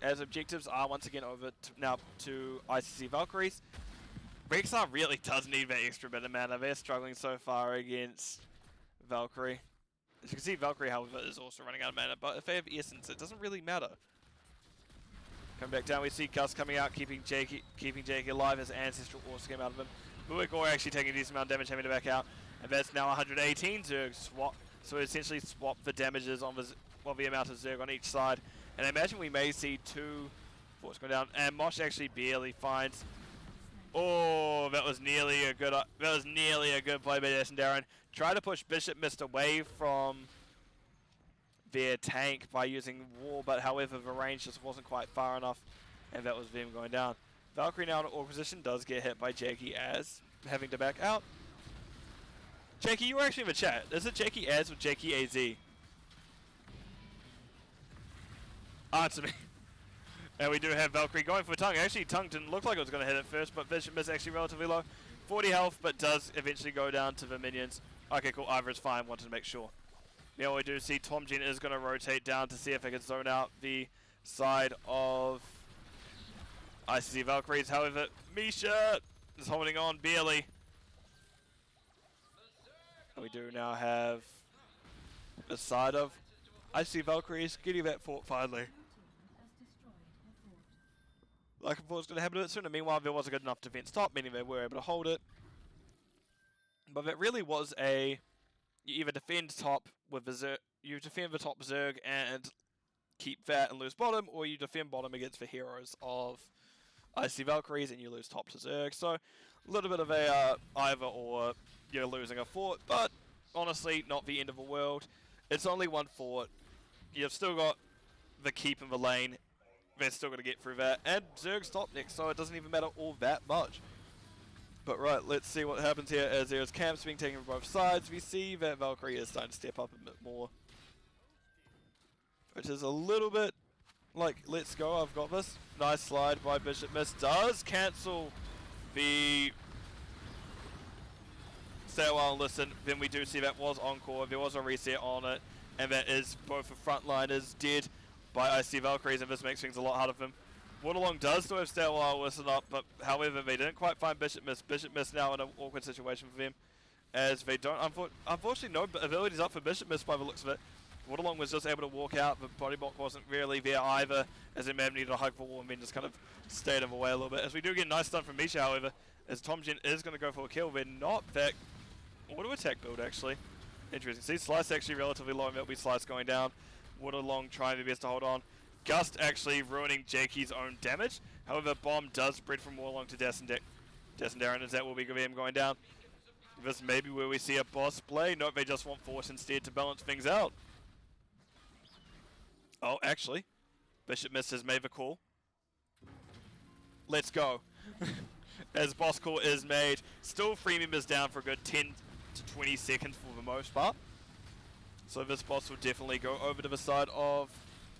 As objectives are once again over now to ICC Valkyries. Rexar really does need that extra bit of mana. They're struggling so far against Valkyrie. As you can see, Valkyrie, however, is also running out of mana. But if they have Essence, it doesn't really matter. Come back down, we see Gus coming out, keeping Jakey alive as Ancestral also came out of him. Muigor actually taking a decent amount of damage, having to back out. And that's now 118 Zerg swap. So essentially swap the damages on the amount of Zerg on each side. And I imagine we may see 2 forts go down. And Mosh actually barely finds... Oh, that was nearly a good play by Jason Darren. Try to push Bishop Mist away from their tank by using War, but however the range just wasn't quite far enough, and that was them going down. Valkyrie now in all position does get hit by Jakey as having to back out. Jakey, you were actually in the chat. Is it Jakey as or Jakey AZ? Answer me. And we do have Valkyrie going for Tongue. Actually, Tongue didn't look like it was going to hit it first, but Bishop is actually relatively low. 40 health, but does eventually go down to the minions. Okay, cool. Ivor is fine. Wanted to make sure. Now we do see Tom Gen is going to rotate down to see if they can zone out the side of ICC Valkyries. However, Misha is holding on barely. And we do now have the side of ICC Valkyries getting that fort finally. Like I thought it was going to happen a bit sooner. Meanwhile, there was a good enough defense top, meaning they were able to hold it. But it really was a... You either defend top with the Zerg, you defend the top Zerg and keep that and lose bottom, or you defend bottom against the heroes of ICC Valkyries and you lose top to Zerg. So a little bit of a either or, you're losing a fort, but honestly not the end of the world. It's only one fort. You've still got the keep in the lane. They're still going to get through that, and Zerg's top next, so it doesn't even matter all that much. But right, let's see what happens here as there's camps being taken from both sides. We see that Valkyrie is starting to step up a bit more. Which is a little bit like, let's go, I've got this. Nice slide by Bishop Miss. Does cancel the stay a while and listen. Then we do see that was encore. There was a reset on it. And that is both the frontliners dead by ICC Valkyries, and this makes things a lot harder for them. Waterlong does still have stay a while, listen up, but however, they didn't quite find Bishop Miss. Bishop Miss now in an awkward situation for them, as they don't, unfortunately, no abilities up for Bishop Miss by the looks of it. Waterlong was just able to walk out, but Bodyblock wasn't really there either, as they may have needed a hug for War and then just kind of stayed him away a little bit. As we do get a nice stun from Misha, however, as Tomjin is going to go for a kill. They're not that auto attack build actually. Interesting. See, Slice actually relatively low, and that'll be Slice going down. Water Long trying their best to hold on. Gust actually ruining Jakey's own damage. However, Bomb does spread from Warlong to Darren, as that will be him going down. This may be where we see a boss play. Nope, they just want Force instead to balance things out. Oh, actually, Bishop Mist has made the call. Let's go. As boss call is made. Still 3 members down for a good 10 to 20 seconds for the most part. So this boss will definitely go over to the side of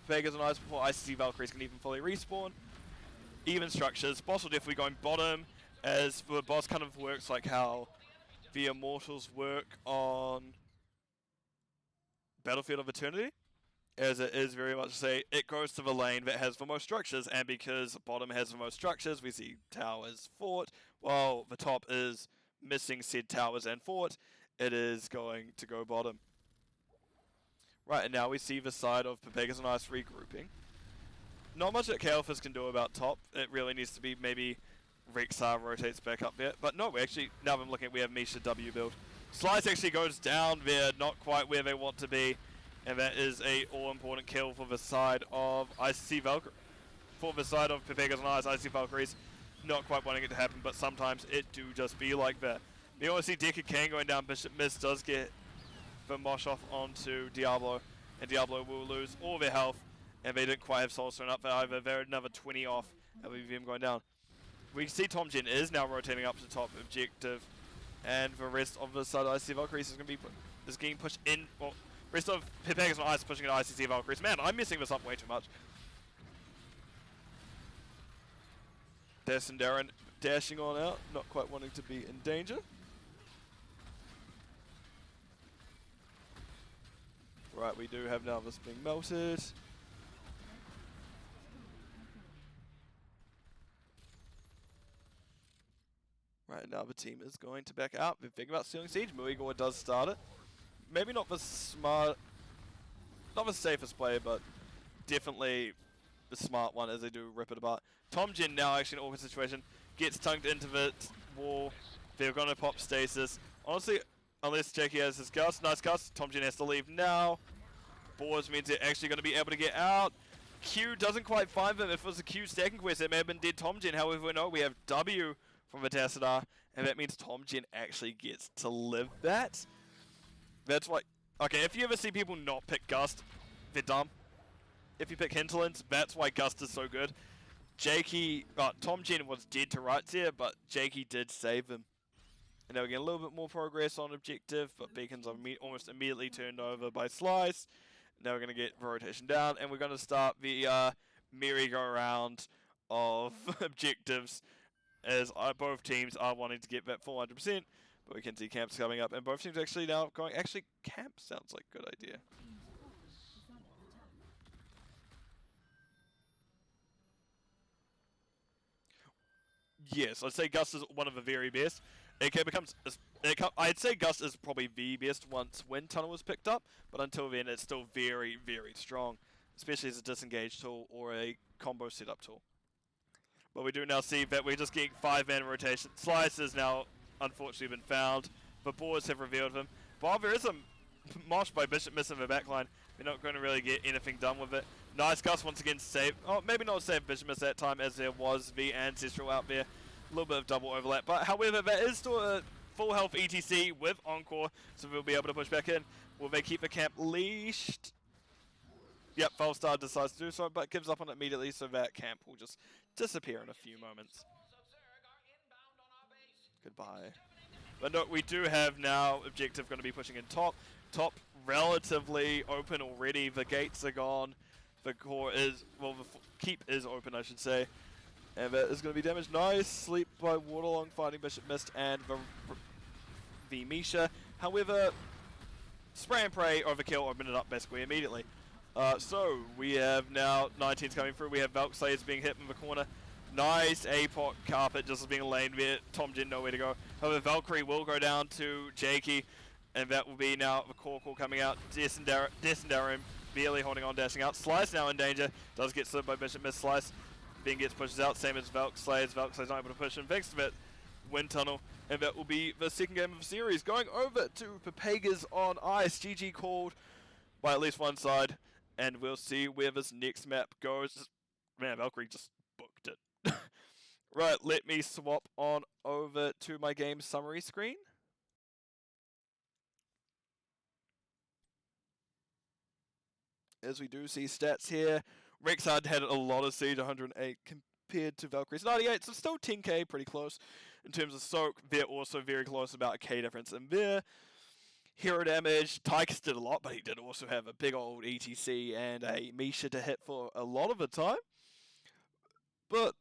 Pepegas and Ice before ICC Valkyries can even fully respawn. Even structures. Boss will definitely going bottom, as the boss kind of works like how the Immortals work on Battlefield of Eternity. As it is very much to say, it goes to the lane that has the most structures, and because bottom has the most structures, we see towers, fort, while the top is missing said towers and fort, it is going to go bottom. Right, and now we see the side of Pepegas and Ice regrouping. Not much that Kael'thas can do about top. It really needs to be maybe Rexar rotates back up there. But no, we actually, now I'm looking at, we have Misha W build. Slice actually goes down there, not quite where they want to be. And that is a all-important kill for the side of ICC Valkyrie. For the side of Pepegas and Ice, ICC Valkyries, not quite wanting it to happen, but sometimes it do just be like that. You also see Decker Kane going down, Bishop Mist does get the mosh off onto Diablo, and Diablo will lose all their health, and they didn't quite have Soul Stone up there either. They're another 20 off, and we have him going down. We see Tomjin is now rotating up to the top objective, and the rest of the side of ICC Valkyries is going to be getting pushed in. Well, rest of Pepegas and Ice pushing at ICC Valkyries. Man, I'm messing this up way too much. Des and Darren dashing on out, not quite wanting to be in danger. Right, we do have now this being melted. Right, now the team is going to back out. They're thinking about stealing Siege. Muigor does start it. Maybe not the safest player, but definitely the smart one as they do rip it apart. Tomjin now actually in an awkward situation, gets tunked into the wall. They're going to pop stasis. Honestly, unless Jakey has his Gust, nice Gust, Tomjin has to leave now. Boards means they're actually going to be able to get out. Q doesn't quite find them. If it was a Q stacking quest, it may have been dead Tomjin. However, no, we have W from the Tassadar, and that means Tomjin actually gets to live that. That's why, okay, if you ever see people not pick Gust, they're dumb. If you pick Hinterlands, that's why Gust is so good. Jakey, Tomjin was dead to rights here, but Jakey did save him. And now we're getting a little bit more progress on objective, but beacons are almost immediately turned over by Slice. Now we're going to get rotation down, and we're going to start the merry-go-round of objectives, as both teams are wanting to get that full 100%. But we can see camps coming up, and both teams actually now going, actually, camp sounds like a good idea. Yes, I'd say Gust is one of the very best. I'd say Gust is probably the best once Wind Tunnel was picked up, but until then it's still very, very strong, especially as a disengage tool or a combo setup tool. But we do now see that we're just getting 5-man rotation. Slice has now unfortunately been found, but boards have revealed him. While there is a mosh by Bishop Mist in the backline, we're not going to really get anything done with it. Nice Gust once again saved, oh maybe not saved Bishop Mist that time, as there was the Ancestral out there. A little bit of double overlap, but however that is still a full health ETC with Encore, so we'll be able to push back in. Will they keep the camp leashed? Yep, Falstar decides to do so, but gives up on it immediately, so that camp will just disappear in a few moments. Goodbye. But no, we do have now objective going to be pushing in top. Top relatively open already. The gates are gone. The core is, well, the keep is open, I should say. And that is going to be damaged. Nice sleep by Waterlong fighting Bishop Mist and the Misha. However, spray and pray overkill opened it up basically immediately. So we have now 19s coming through. We have Valk Slayers being hit in the corner. Nice APOC carpet just being laid there. Tomjin nowhere to go. However, Valkyrie will go down to Jakey, and that will be now the core coming out. Des and Darren barely holding on, dashing out. Slice now in danger. Does get slipped by Bishop Mist. Slice then gets pushed out, same as Valk Slayers. Valk Slayers not able to push him. Thanks to that wind tunnel, and that will be the second game of the series. Going over to Pepegas on ice. GG called by at least one side, and we'll see where this next map goes. Man, Valkyrie just booked it. Right, let me swap on over to my game summary screen. As we do see stats here, Rexhard had a lot of siege, 108 compared to Valkyries 98, so still 10k, pretty close in terms of soak. They're also very close, about a k difference in there. Hero damage, Tychus did a lot, but he did also have a big old ETC and a Misha to hit for a lot of the time. But,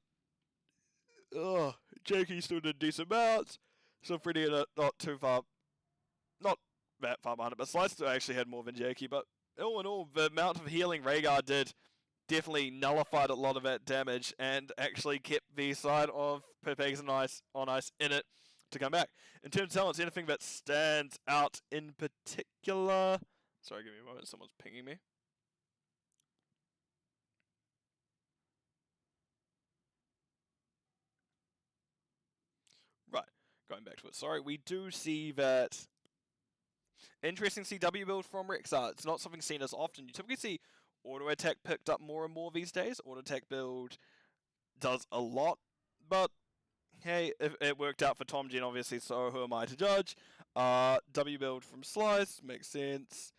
Jakey still did decent amounts, so pretty not too far, not that far behind it, but Slice still actually had more than Jakey, but all in all, the amount of healing Rhaegar did definitely nullified a lot of that damage and actually kept the side of Pepegas on ice in it to come back. In terms of talents, anything that stands out in particular? Sorry, give me a moment, someone's pinging me. Right, going back to it. Sorry, we do see that interesting CW build from Rexar. It's not something seen as often. You typically see auto attack picked up more and more these days. Auto attack build does a lot, but hey, it worked out for Tom Gen, obviously, so who am I to judge? W build from Slice, makes sense.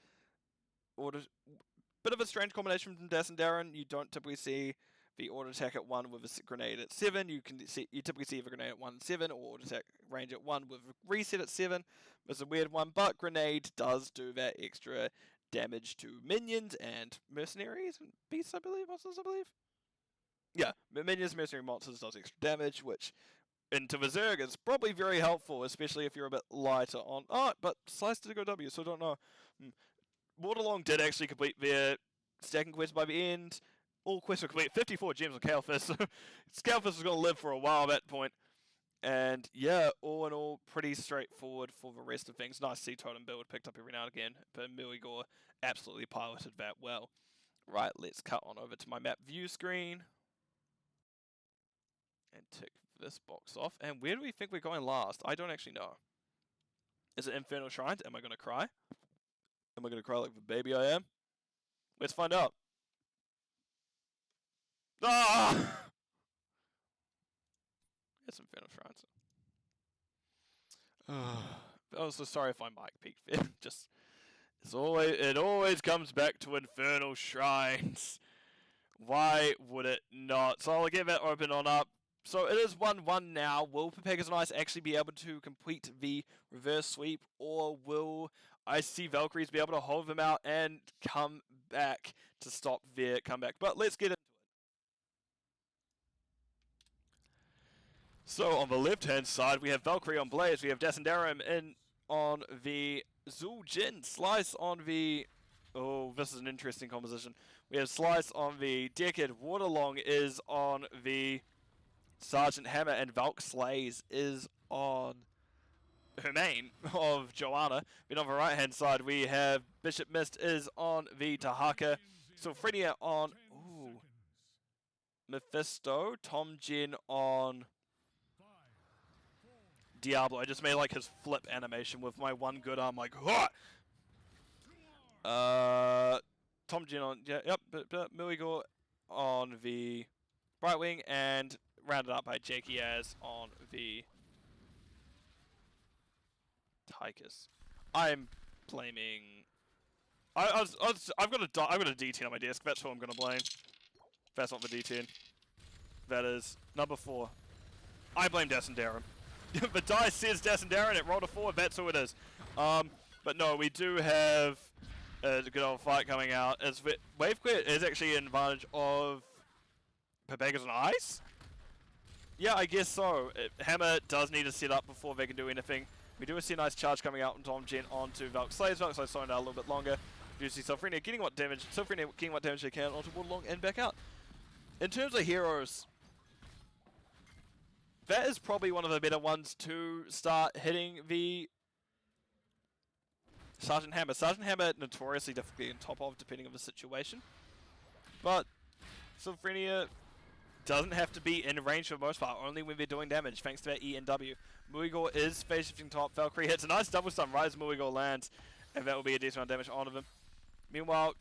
Bit of a strange combination from Das and Darren. You don't typically see the auto attack at 1 with a grenade at 7. You typically see the grenade at 1 and 7, or auto attack range at 1 with reset at 7. It's a weird one, but grenade does do that extra damage to minions and mercenaries and beasts, I believe, monsters, I believe. Yeah, minions, mercenary monsters does extra damage, which into the Zerg is probably very helpful, especially if you're a bit lighter on art, but Slice did go W, so I don't know. Waterlong did actually complete their stacking quest by the end. All quests were complete. 54 gems on Kalefish, so Kalefish was going to live for a while at that point. And yeah, all in all, pretty straightforward for the rest of things. Nice sea totem build picked up every now and again, but Milligore absolutely piloted that well. Right, let's cut on over to my map view screen and tick this box off. And where do we think we're going last? I don't actually know. Is it Infernal Shrines? Am I going to cry? Am I going to cry like the baby I am? Let's find out. Ah! It's Infernal Shrines. I'm so sorry if my mic peaked there. Just, it always comes back to Infernal Shrines. Why would it not? So I'll get that open on up. So it is 1-1 now. Will Pepegas and Ice actually be able to complete the reverse sweep, or will I see Valkyries be able to hold them out and come back to stop their comeback? But let's get into it. So on the left-hand side, we have Valkyrie on Blaze. We have Dasendarum in on the Zul'jin. Slice on the... Oh, this is an interesting composition. We have Slice on the Decade. Waterlong is on the Sergeant Hammer, and Valk Slays is on Hermaine of Joanna. Then on the right-hand side, we have Bishop Mist is on the Tahaka. Sylphrinia on... Ooh. Mephisto. Tom Gen on... Diablo. I just made like his flip animation with my one good arm, like, what? Tom Gen on, yeah, yep, Milligore on the Brightwing, and rounded up by Jakey as on the Tychus. I'm blaming. I've got a D10 on my desk. That's who I'm gonna blame. That's not the D10. That is number 4. I blame Dasendarum. The dice says Dasendarum, it rolled a 4, that's who it is. But no, we do have a good old fight coming out. Wave Quit is actually an advantage of Pepegas on Ice? Yeah, I guess so. Hammer does need to set up before they can do anything. We do see a nice charge coming out from Tom Gen onto Valk Slays. Valk Slays slowing down a little bit longer. You see Sylphrinia getting what damage they can onto Waterlong and back out. In terms of heroes, that is probably one of the better ones to start hitting the Sergeant Hammer. Sergeant Hammer notoriously difficult on top of, depending on the situation. But Sylphrinia doesn't have to be in range for the most part, only when they're doing damage, thanks to that E and W. Muigor is phase shifting top. Valkyrie hits a nice double stun right as Muigor lands, and that will be a decent amount of damage onto them. Meanwhile,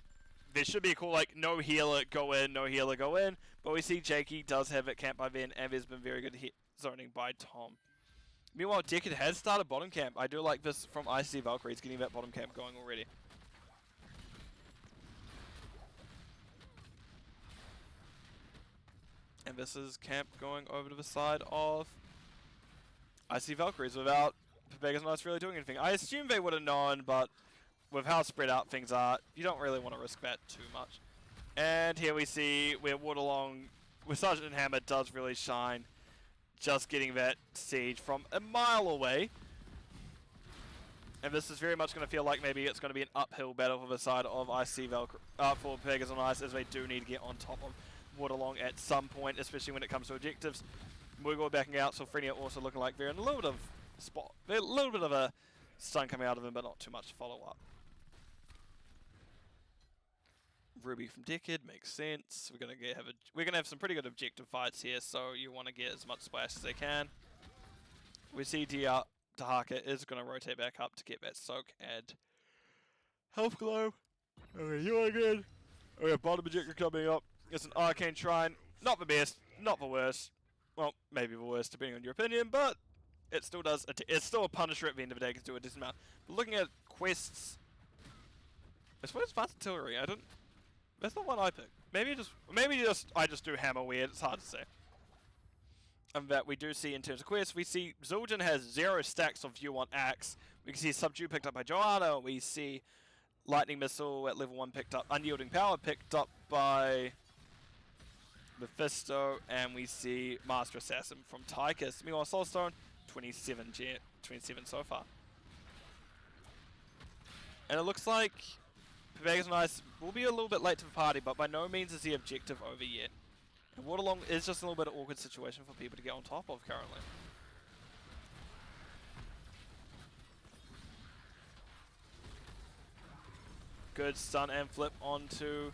there should be a cool, like, no healer, go in, no healer, go in, but we see Jakey does have it camped by Ven, and there's been very good hit zoning by Tom. Meanwhile, Decade has started bottom camp. I do like this from ICC Valkyries, getting that bottom camp going already. And this is camp going over to the side of ICC Valkyries without Pepegas Knights really doing anything. I assume they would have known, but with how spread out things are, you don't really want to risk that too much. And here we see where Waterlong with Sergeant Hammer does really shine, just getting that siege from a mile away. And this is very much going to feel like maybe it's going to be an uphill battle for the side of ICC for Pepegas on Ice, as they do need to get on top of Waterlong at some point, especially when it comes to objectives. Muigor backing out, so Frenia also looking like they're in a little bit of a little bit of a stun coming out of him, but not too much to follow up. Ruby from Decade makes sense. We're gonna have some pretty good objective fights here, so you want to get as much splash as they can. We see Dahaka is gonna rotate back up to get that soak and health glow. Okay, you are good. Okay, bottom objective coming up. It's an arcane shrine. Not the best, not the worst. Well, maybe the worst depending on your opinion, but it still does. It's still a punisher at the end of the day. It can do a decent amount. But looking at quests, I suppose fast artillery. That's not one I picked. Maybe I just do hammer weird. It's hard to say. And that we do see in terms of quests, we see Zul'jin has 0 stacks of view on axe. We can see Subdue picked up by Joanna. We see Lightning Missile at level 1 picked up. Unyielding Power picked up by Mephisto, and we see Master Assassin from Tychus. Meanwhile, Soulstone, 27 so far. And it looks like Pepegas and Ice will be a little bit late to the party, but by no means is the objective over yet. And Waterlong is just a little bit of an awkward situation for people to get on top of currently. Good stun and flip onto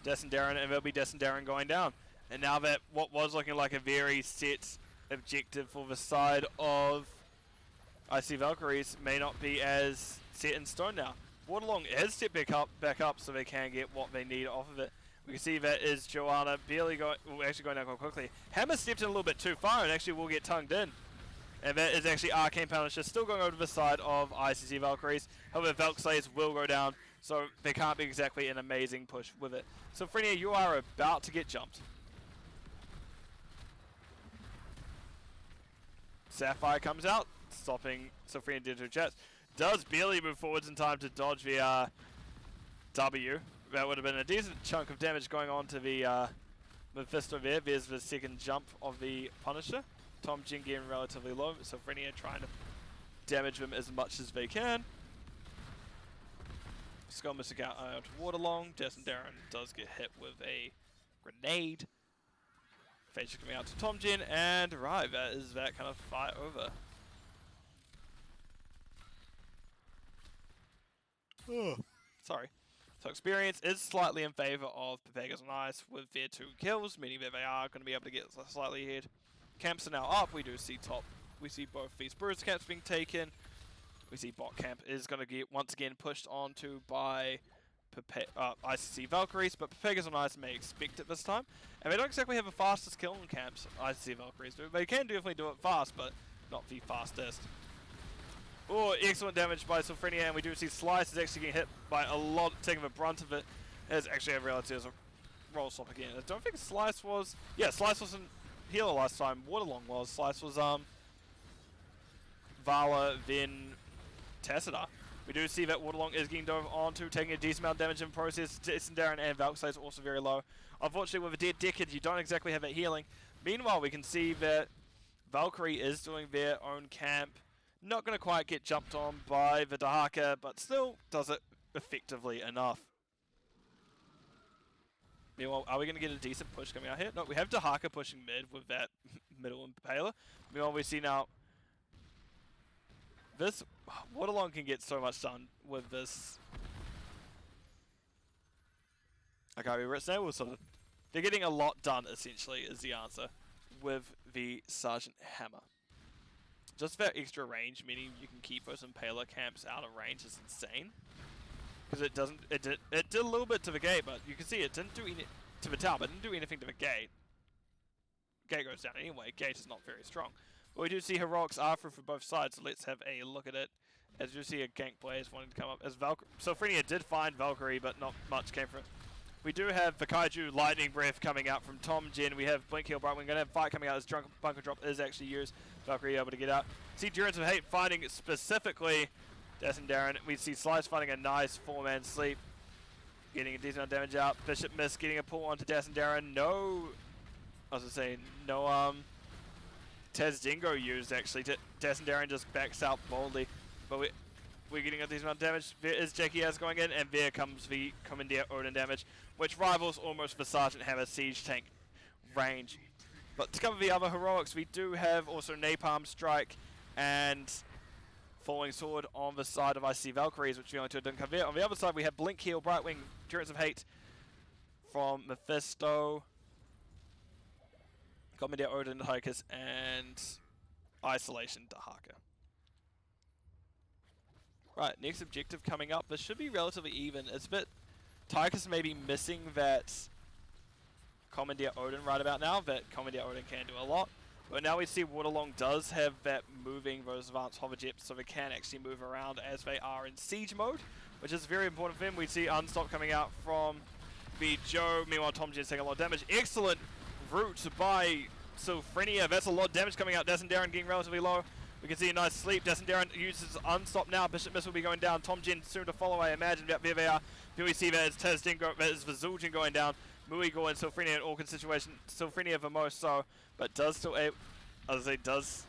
Descendarin, and there'll be Descendarin going down. And now that what was looking like a very set objective for the side of ICC Valkyries may not be as set in stone now. Waterlong has stepped back up so they can get what they need off of it. We can see that is Joanna barely actually going down quite quickly. Hammer stepped in a little bit too far and actually will get tongued in. And that is actually Arcane Punisher still going over to the side of ICC Valkyries. However, Valk Slayers will go down, so they can't be exactly an amazing push with it. So Frenia, you are about to get jumped. Sapphire comes out, stopping Sofrenia Digital Chats. Does barely move forwards in time to dodge the W. That would have been a decent chunk of damage going on to the Mephisto there. There's the second jump of the Punisher. Tom Jin getting relatively low, so Frenia trying to damage them as much as they can. Skull missing out to Waterlong. Descendarin does get hit with a grenade. Phage coming out to Tom Jin, and right, that is that kind of fight over. Sorry. So experience is slightly in favor of Pepegas on Ice with their 2 kills, meaning that they are going to be able to get slightly ahead. Camps are now up. We do see top. We see both these Bruce camps being taken. We see bot camp is going to get once again pushed onto by ICC Valkyries, but Pepegas on Ice may expect it this time. And they don't exactly have the fastest kill on camps, ICC Valkyries do. They can definitely do it fast, but not the fastest. Oh, excellent damage by Sofrenia, and we do see Slice is actually getting hit by a lot, taking the brunt of it. As actually a relative as a roll swap again. I don't think Slice was... Yeah, Slice wasn't healer last time. Waterlong was. Slice was Vala, then Tassadar. We do see that Waterlong is getting dove onto, taking a decent amount of damage in process. Descendarin and Valkyrie is also very low. Unfortunately, with a dead Decade, you don't exactly have that healing. Meanwhile, we can see that Valkyrie is doing their own camp. Not going to quite get jumped on by the Dahaka, but still does it effectively enough. Meanwhile, are we going to get a decent push coming out here? No, we have Dahaka pushing mid with that middle impaler. Meanwhile, we see now this Waterlong can get so much done with this. Okay, we were at Snowball, so They're getting a lot done, essentially, is the answer, with the Sergeant Hammer. Just that extra range, meaning you can keep those Impaler camps out of range, is insane. Because it did a little bit to the gate, but you can see it didn't do any to the tower, but it didn't do anything to the gate. Gate goes down anyway. Gate is not very strong. But we do see heroics are through for both sides, so let's have a look at it. As you see a gank blaze wanting to come up. As Sophrenia did find Valkyrie, but not much came from it. We do have the Kaiju Lightning Breath coming out from Tom Jin. We have Blink Heal Bright. We're going to have Fight coming out as Drunk Bunker Drop is actually used. Valkyrie able to get out. See Durance of Hate finding specifically Dazzin Darren. We see Slice finding a nice 4-man sleep. Getting a decent amount of damage out. Bishop Miss getting a pull onto Dazzin Darren. No, I was going to say, no Tez Dingo used actually. Dazzin Darren just backs out boldly. But we're getting a decent amount of damage. There is Jackie Az going in, and there comes the Commandeer Odin damage, which rivals almost the Sergeant Hammer siege tank range. But to cover the other heroics, we do have also Napalm Strike and Falling Sword on the side of ICC Valkyries, which the only two didn't cover there. On the other side, we have Blink Heal, Brightwing, Durance of Hate from Mephisto, Commandeer Odin, Tychus, and Isolation Dahaka. Right, next objective coming up. This should be relatively even. It's a bit... Tychus may be missing that Commandeer Odin right about now. That Commandeer Odin can do a lot. But now we see Waterlong does have that moving those advanced hover jets, so they can actually move around as they are in siege mode, which is very important for them. We see Unstop coming out from the Joe. Meanwhile, Tom Jen's taking a lot of damage. Excellent route by Sophrenia. That's a lot of damage coming out. Dazzin Darren getting relatively low. We can see a nice sleep. Dazzin Darren uses Unstop now. Bishop Miss will be going down. Tom Jin soon to follow, I imagine. There they are. Here we see that is Tez Dingo, that is Vazul'jin going down. Muigo and Sophrenia in awkward situation. Sophrenia the most so, but does still, as I say, does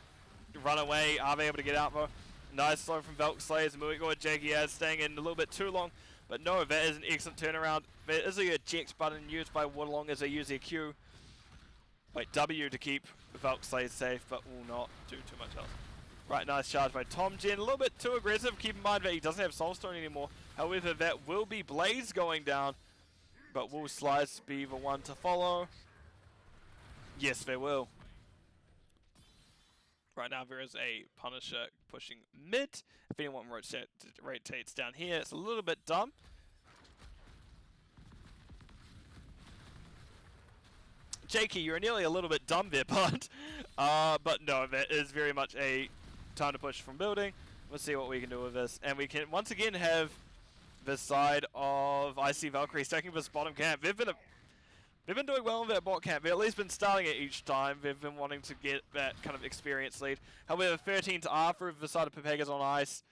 run away. Are they able to get out though? Nice slow from Valk Slayers. Muigo and Jackie Az staying in a little bit too long. But no, that is an excellent turnaround. There is a eject button used by Waterlong as they use their Q. Wait, W to keep Valk Slayers safe, but will not do too much else. Right, nice charge by Tom Jin. A little bit too aggressive. Keep in mind that he doesn't have Soulstone anymore. However, that will be Blaze going down. But will Slice be the one to follow? Yes, they will. Right now, there is a Punisher pushing mid. If anyone rotates down here, it's a little bit dumb. Jakey, you're nearly a little bit dumb there, bud. But no, that is very much a time to push from building. We'll see what we can do with this. And we can once again have the side of ICC Valkyries taking this bottom camp. They've been doing well in that bot camp. They've at least been starting it each time. They've been wanting to get that kind of experience lead. However, 13 to R for the side of Pepegas on ice.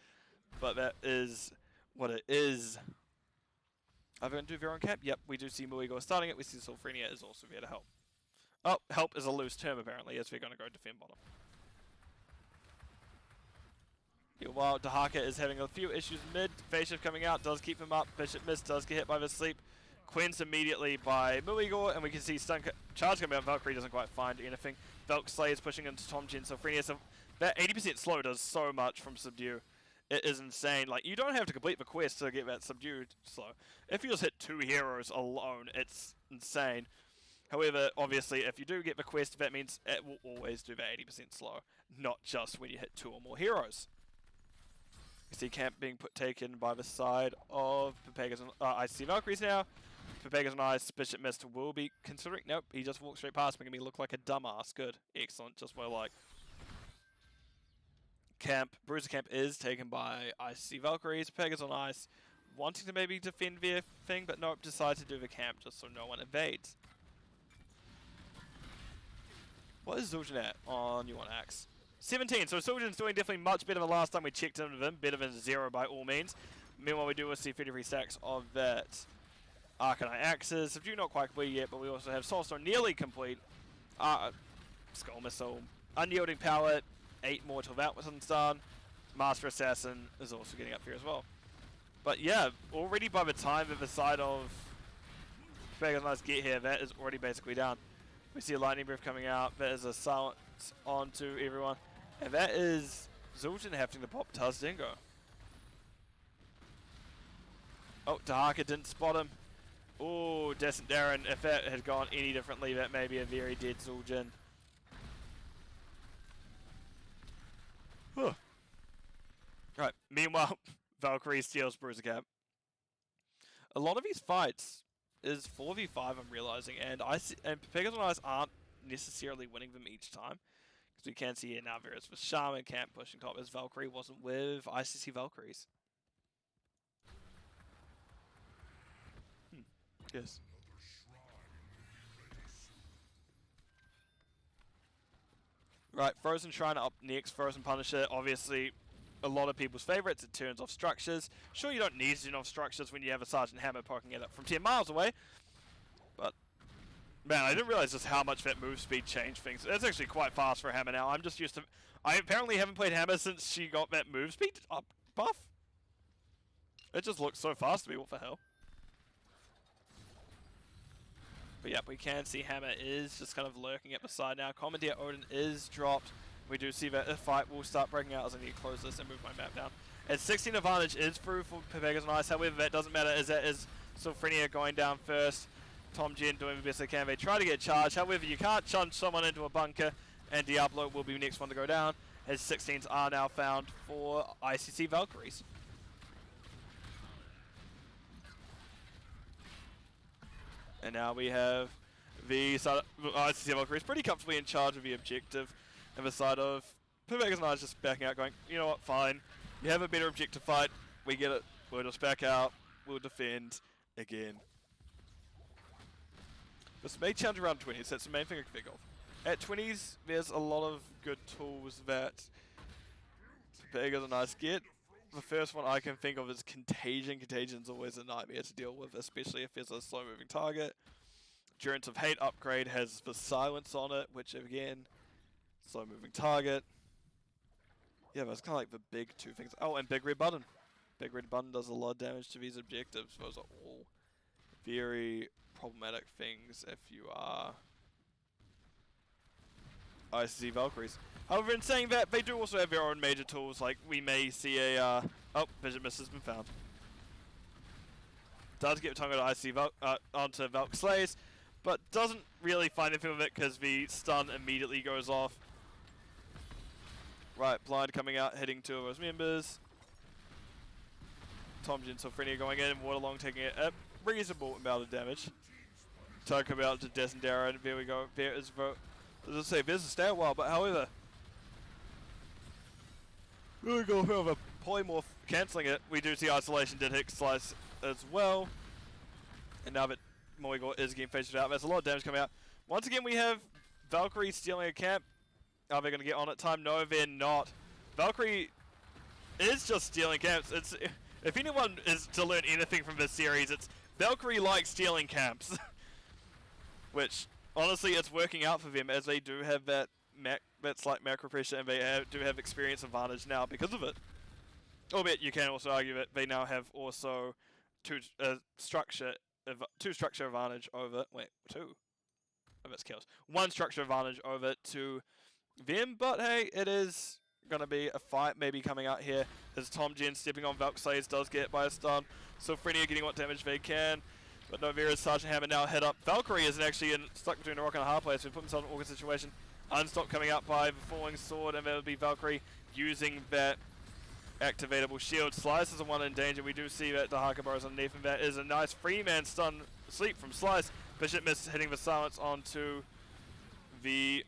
But that is what it is. Are they going to do their own camp? Yep, we do see Muigo starting it. We see Sophrenia is also there to help. Oh, help is a loose term apparently, as we're going to go defend bottom. Yeah, while Dahaka is having a few issues mid, phase shift coming out, does keep him up. Bishop Miss does get hit by the sleep. Quench immediately by Muigo, and we can see stun charge coming out. Valkyrie doesn't quite find anything. Valk Slayers pushing into Tom Jin, Sophrenia. So that 80% slow does so much from Subdue. It is insane. Like, you don't have to complete the quest to get that Subdued slow. If you just hit 2 heroes alone, it's insane. However, obviously, if you do get the quest, that means it will always do that 80% slow, not just when you hit 2 or more heroes. You see camp being taken by the side of Pepegas and ICC Valkyries now. Pepegas and Ice, Bishop Mist will be considering. Nope, he just walked straight past, making me look like a dumbass. Good, excellent, just what I like. Bruiser camp is taken by ICC Valkyries. Pepegas on Ice, wanting to maybe defend their thing, but nope, decide to do the camp just so no one invades. What is Zul'jin at on you on Axe? 17, so Zul'jin's doing definitely much better than last time we checked into them. Better than 0 by all means. Meanwhile, we do see 33 stacks of that Arcanite Axes. Subdue not quite complete yet, but we also have Soulstone nearly complete. Skull Missile, Unyielding Power, 8 more till that one's done. Master Assassin is also getting up here as well. But yeah, already by the time that the side of Pepegas and Ice get here, that is already basically down. We see a Lightning Breath coming out. That is a silence onto everyone. And that is Zul'jin having to pop Taz Dingo. Oh, Dahaka didn't spot him. Oh, Descent Darren, if that had gone any differently, that may be a very dead Zul'jin. Huh. Right, meanwhile, Valkyrie steals Bruiser Cap. A lot of his fights is 4v5, I'm realizing, and Pepegas and Ice aren't necessarily winning them each time. Because we can see here now Varus with Shaman, Camp pushing top as Valkyrie wasn't with ICC Valkyries. Yes. Right, Frozen Shrine up next. Frozen Punisher, obviously a lot of people's favourites. It turns off structures. Sure, you don't need to turn off structures when you have a Sergeant Hammer poking at it from 10 miles away. But, man, I didn't realise just how much that move speed changed things. That's actually quite fast for a Hammer now. I'm just used to... I apparently haven't played Hammer since she got that move speed up buff. It just looks so fast to me, what the hell. But yep, we can see Hammer is just kind of lurking at the side now. Commandeer Odin is dropped. We do see that the fight will start breaking out as I need to close this and move my map down. And 16 advantage is through for Pepegas and Ice. However, that doesn't matter as that is Sylphrenia going down first. Tom Jin doing the best they can. They try to get charged. However, you can't chunch someone into a bunker, and Diablo will be the next one to go down, as 16s are now found for ICC Valkyries. And now we have the side of ICC Valkyries pretty comfortably in charge of the objective, and the side of Pepegas and I is just backing out going, you know what, fine. You have a better objective fight, we get it, we'll just back out, we'll defend again. This may challenge around 20s, that's the main thing I can think of. At 20s, there's a lot of good tools that Pepegas and I get. The first one I can think of is Contagion. Contagion's always a nightmare to deal with, especially if there's a slow-moving target. Endurance of Hate upgrade has the silence on it, which again, slow-moving target. Yeah, that's kind of like the big two things. Oh, and Big Red Button. Big Red Button does a lot of damage to these objectives. Those are all very problematic things if you are ICC Valkyries. However, in saying that, they do also have their own major tools, like we may see a, oh, Vision Mist has been found. Does get tongue onto Valk Slays, but doesn't really find anything with it because the stun immediately goes off. Right, Blind coming out, hitting two of those members. Tom Jin Sylphrenia going in, and Waterlong taking a reasonable amount of damage. Talk about to Des and Darren, there we go. There is, as I say, there's a stay a while, but however, we go for a polymorph cancelling it. We do see Isolation did hit Slice as well. And now that Moigor is getting phased out, there's a lot of damage coming out. Once again, we have Valkyrie stealing a camp. Are they going to get on it time? No, they're not. Valkyrie is just stealing camps. It's, if anyone is to learn anything from this series, it's Valkyrie likes stealing camps. Which, honestly, it's working out for them as they do have that slight macro pressure, and they do have experience advantage now because of it. Albeit you can also argue that they now have also two structure advantage over, two of its kills. One structure advantage over to them, but hey, it is going to be a fight maybe coming out here as Tom Jin stepping on Valk Slays does get hit by a stun. So Frenia getting what damage they can. But Novera's Sergeant Hammer now head up. Valkyrie isn't actually stuck between a rock and a hard place, so we put himself in an awkward situation. Unstopped coming out by the Falling Sword, and that would be Valkyrie using that activatable shield. Slice is the one in danger. We do see that the Hakubar is underneath, and that is a nice free-man stun sleep from Slice. Bishop Miss hitting the silence onto the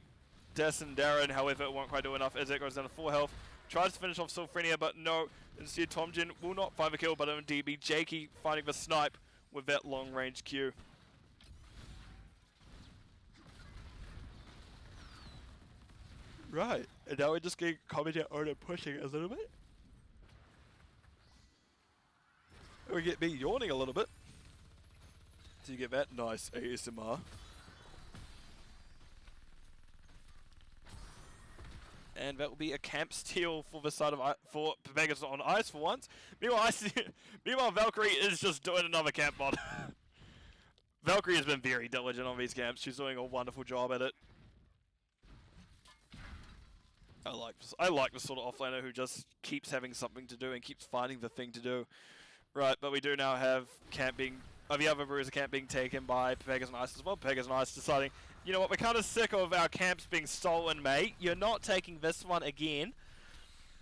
Des and Darren. However, it won't quite do enough as it goes down to 4 health. Tries to finish off Sylphrenia, but no. Instead, Tom Jin will not find the kill, but indeed be Jakey finding the snipe with that long-range Q. Right, and now we're just getting Commandeer Odin pushing a little bit. We get me yawning a little bit. So you get that nice ASMR. And that will be a camp steal for the side of for Pepegas on ice for once. Meanwhile, Valkyrie is just doing another camp mod. Valkyrie has been very diligent on these camps. She's doing a wonderful job at it. I like the sort of offlaner who just keeps having something to do and keeps finding the thing to do. Right, but we do now have camp being of the other bruiser camp being taken by Pepegas and Ice as well. Pepegas and Ice deciding, you know what, we're kind of sick of our camps being stolen, mate. You're not taking this one again.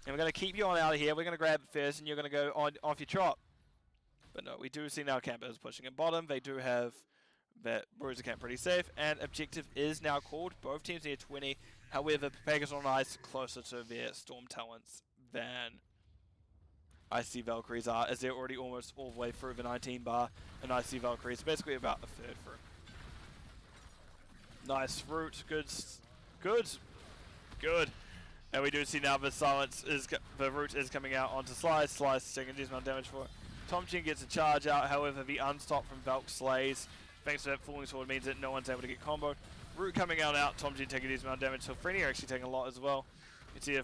And we're going to keep you on out of here. We're going to grab it first, and you're going to go on off your trot. But no, we do see now campers pushing in bottom. They do have that bruiser camp pretty safe, and objective is now called. Both teams near 20. However, Pepegas on Ice closer to their Storm Talents than ICC Valkyries are, as they're already almost all the way through the 19 bar, and ICC Valkyries basically about a third through. Nice root, good, good. And we do see now the the root is coming out onto Slice. Slice taking a decent amount of damage for it. Tomchin gets a charge out, however the unstop from Valk slays. Thanks to that falling sword means that no one's able to get comboed. Root coming out, Tomchin taking a decent amount of damage, so Freeney are actually taking a lot as well. You see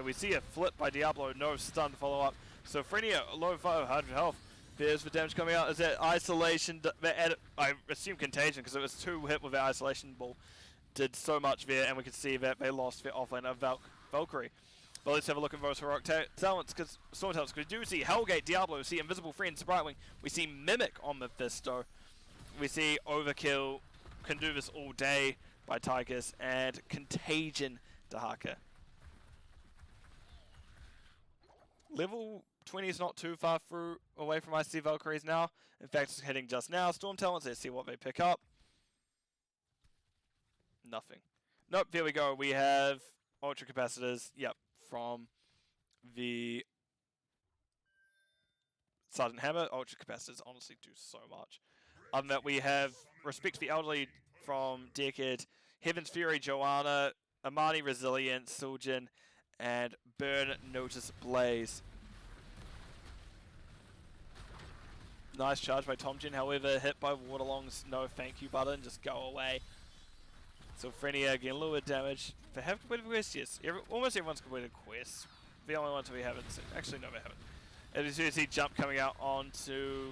we see a flip by Diablo, no stun follow up. So Freeney low 500 health. There's the damage coming out. Is that isolation? I assume contagion because it was 2 hit with the isolation ball. Did so much there, and we can see that they lost their offlane of Valkyrie. But let's have a look at those heroic talents, because Storm Talents, because we do see Hellgate, Diablo, we see Invisible Friends, Brightwing, we see Mimic on Mephisto, we see Overkill, can do this all day by Tychus, and Contagion Dahaka. Level 20 is not too far away from ICC Valkyries now. In fact, it's heading just now. Storm Talents, let's see what they pick up. Nothing. Nope, there we go. We have Ultra Capacitors, yep, from the Sergeant Hammer. Ultra Capacitors honestly do so much. Other than that, we have Respect to the Elderly from Decade, Heaven's Fury, Joanna, Amani Resilience, Suljin, and Burn Notice Blaze. Nice charge by Tomjin, however, hit by Waterlong's no thank you button, just go away. So Frenia again, a little bit of damage. They have completed quests, yes. Almost everyone's completed quests. The only ones we haven't seen. Actually, no, they haven't. And as you see jump coming out onto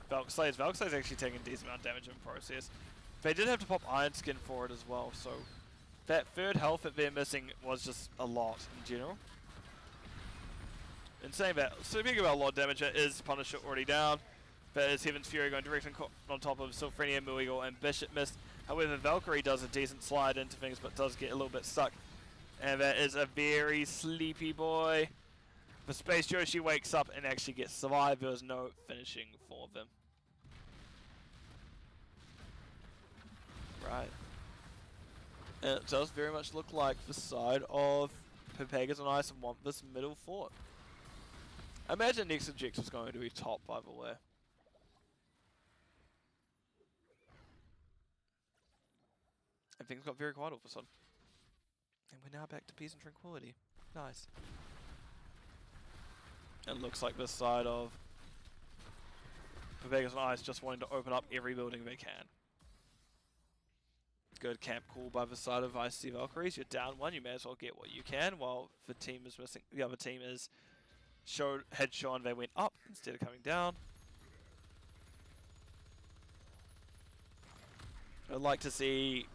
Valk Slayers. Valk Slayers actually taking a decent amount of damage in process. They did have to pop Iron Skin for it as well, so that third health that they're missing was just a lot in general. In saying that, speaking about a lot of damage, is Punisher already down. That is Heaven's Fury going directly on top of Sylphrenia, Muigal, and Bishop Mist. However, Valkyrie does a decent slide into things, but does get a little bit stuck. And that is a very sleepy boy. The Space Joshi wakes up and actually gets survived. There was no finishing for them. Right. And it does very much look like the side of Pepegas and Ice want this middle fort. I imagine next objective is going to be top, by the way. And things got very quiet all of a sudden. And we're now back to peace and tranquility. Nice. It looks like this side of Pepegas and Ice just wanting to open up every building they can. Good camp call by the side of ICC Valkyries. You're down 1, you may as well get what you can, while the team is missing. The other team is had shown they went up instead of coming down. I'd like to see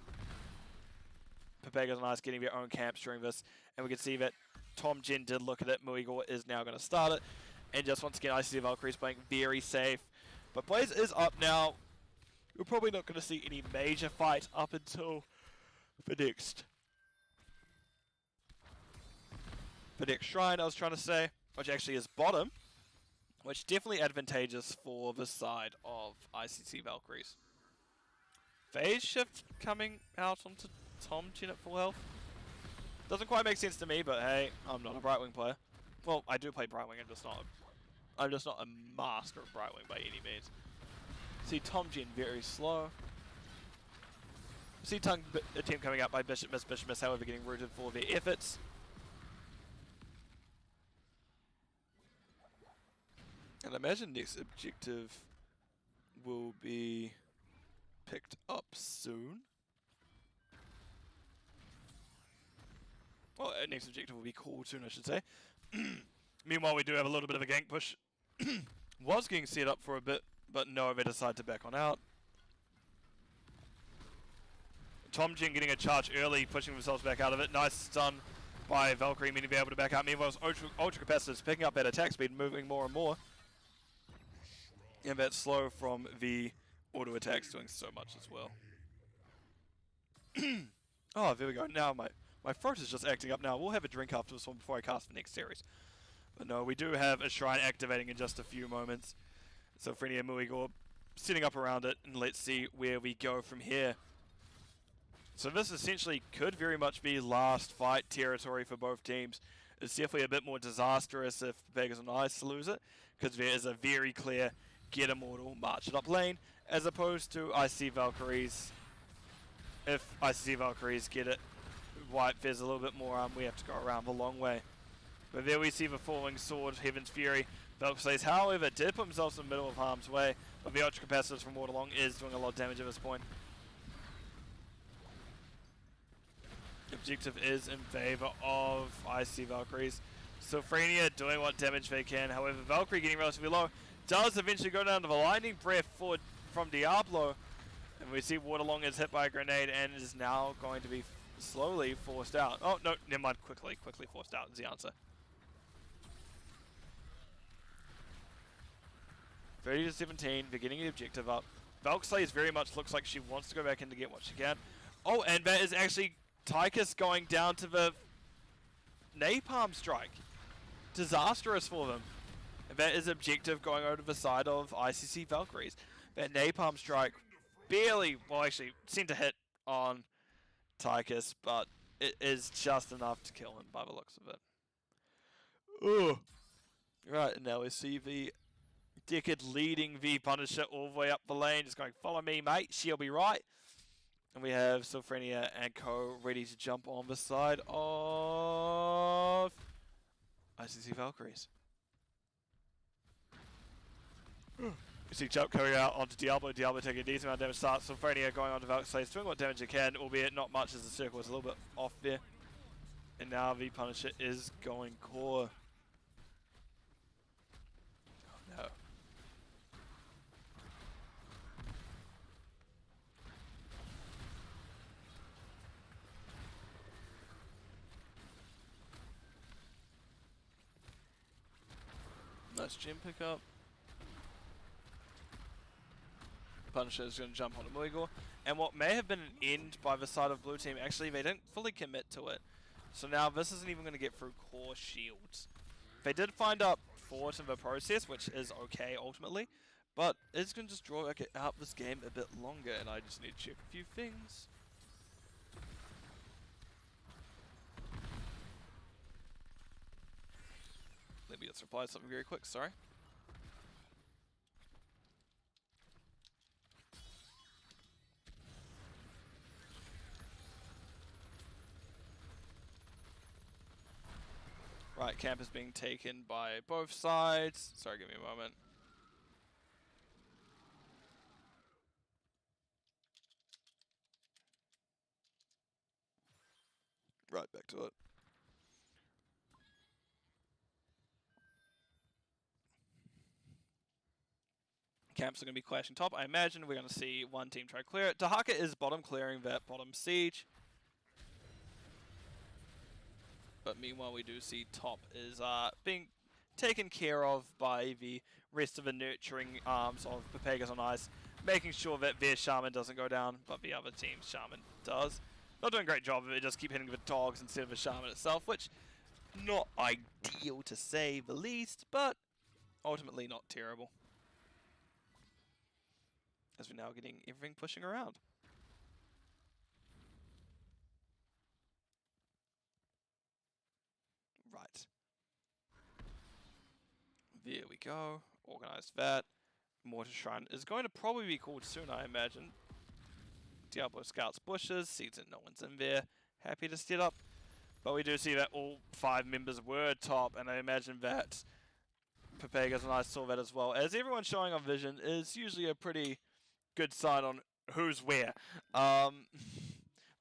Pepegas and Ice getting their own camps during this, and we can see that Tom Jin did look at it. Muigal is now going to start it, and just once again, ICC Valkyries playing very safe. But Blaze is up now. We're probably not going to see any major fight up until the next shrine, I was trying to say, which actually is bottom, which definitely advantageous for the side of ICC Valkyries. Phase shift coming out onto Tom Jin at full health. Doesn't quite make sense to me, but hey, I'm not a Brightwing player. Well, I do play Brightwing, I'm just not a master of Brightwing by any means. See Tom Jin very slow. See a team coming out by Bishop Miss, however getting rooted for their efforts. And I imagine next objective will be picked up soon. Well, next objective will be called soon, I should say. Meanwhile, we do have a little bit of a gank push. Was getting set up for a bit, but no, they decide to back on out. Tom Jin getting a charge early, pushing themselves back out of it. Nice stun by Valkyrie, meaning to be able to back out. Meanwhile, Ultra Capacitors picking up that attack speed, moving more and more. And that slow from the auto attacks doing so much as well. Oh, there we go. Now my throat is just acting up now. We'll have a drink after this one before I cast the next series. But no, we do have a shrine activating in just a few moments. So Frenia and Muigor sitting up around it, and let's see where we go from here. So this essentially could very much be last fight territory for both teams. It's definitely a bit more disastrous if Pepegas and Ice lose it, because there is a very clear get Immortal, march it up lane, as opposed to ICC Valkyries. If ICC Valkyries get it, White, there's a little bit more, we have to go around the long way. But there we see the falling sword, Heaven's Fury. Valkyries, however, did put themselves in the middle of harm's way, but the Ultra Capacitors from Waterlong is doing a lot of damage at this point. Objective is in favor of IC Valkyries. So Frenia doing what damage they can, however Valkyrie getting relatively low does eventually go down to the Lightning Breath from Diablo. And we see Waterlong is hit by a grenade and is now going to be slowly forced out. Oh no, never mind, quickly forced out is the answer. 30 to 17, they're getting the objective up. Valkyries very much looks like she wants to go back in to get what she can. Oh, and that is actually Tychus going down to the Napalm Strike. Disastrous for them. And that is objective going over to the side of ICC Valkyries. That Napalm Strike barely, well actually, seemed to hit on Tychus, but it is just enough to kill him by the looks of it. Ugh. Right, and now we see the Decade leading the Punisher all the way up the lane, just going, follow me mate, she'll be right. And we have Sylphrenia and Co ready to jump on the side of ICC Valkyries. You see Jump coming out onto Diablo, Diablo taking a decent amount of damage start, Sylphrenia going on to Valkyries, doing what damage it can, albeit not much as the circle is a little bit off there. And now the Punisher is going core. Oh no. Nice gem pickup. Punisher is going to jump onto Muigor. And what may have been an end by the side of blue team, actually they didn't fully commit to it. So now this isn't even going to get through core shields. They did find up fort in the process, which is okay ultimately. But it's going to just draw out this game a bit longer, and I just need to check a few things. Let me just reply to something very quick, sorry. Right, camp is being taken by both sides. Sorry, give me a moment. Right, back to it. Camps are going to be clashing top. I imagine we're going to see one team try to clear it. Dahaka is bottom clearing that bottom siege. But meanwhile, we do see top is being taken care of by the rest of the nurturing arms of Pepegas on Ice, making sure that their Shaman doesn't go down, but the other team's Shaman does. Not doing a great job of it, just keep hitting the dogs instead of the Shaman itself, which not ideal to say the least, but ultimately not terrible. As we're now getting everything pushing around. Right. There we go. Organized that. Mortar Shrine is going to probably be called soon, I imagine. Diablo scouts bushes, sees that no one's in there. Happy to set up. But we do see that all 5 members were top, and I imagine that Pepegas and I saw that as well. As everyone showing on Vision is usually a pretty good sign on who's where.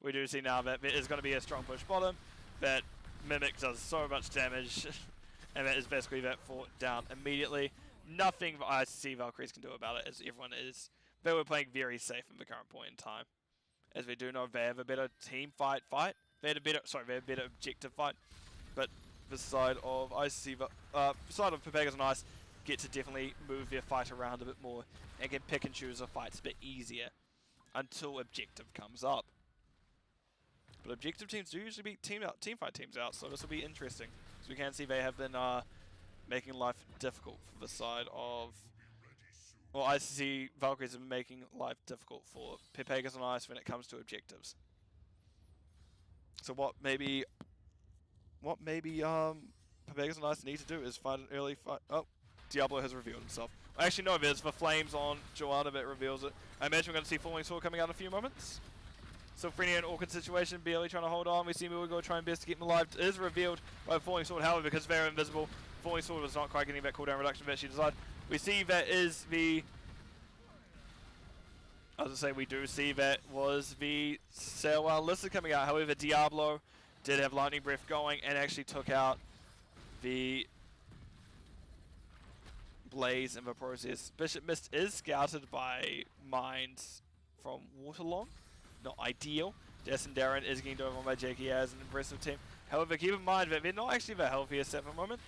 We do see now that there is going to be a strong push bottom. That Mimic does so much damage, and that is basically that fort down immediately. Nothing ICC Valkyries can do about it, as everyone is. They were playing very safe in the current point in time. As we do know, they have a better team fight. They had a better, they had a better objective fight. But the side of ICC, side of Pepegas and Ice, get to definitely move their fight around a bit more and can pick and choose their fights a bit easier until objective comes up. But objective teams do usually beat team fight teams out, so this will be interesting. So we can see they have been making life difficult for the side of... Well, ICC Valkyries have been making life difficult for Pepegas on ice when it comes to objectives. So what maybe Pepegas on ice need to do is find an early fight. Oh, Diablo has revealed himself. Actually, no, there's the flames on Joanna that reveals it. I imagine we're going to see Falling Sword coming out in a few moments. So Freeney in an awkward situation, barely trying to hold on. We see Muigo trying best to keep him alive. It is revealed by Falling Sword, however, because they're invisible. Falling Sword was not quite getting that cooldown reduction that she desired. We see that is the... I was going to say, we do see that was the Sailwell Lizard coming out. However, Diablo did have Lightning Breath going and actually took out the Blaze in the process. Bishop Mist is scouted by Mines from Waterlong. Not ideal. Jess and Darren is getting over by Jakey as an impressive team. However, keep in mind that they're not actually the healthiest at the moment.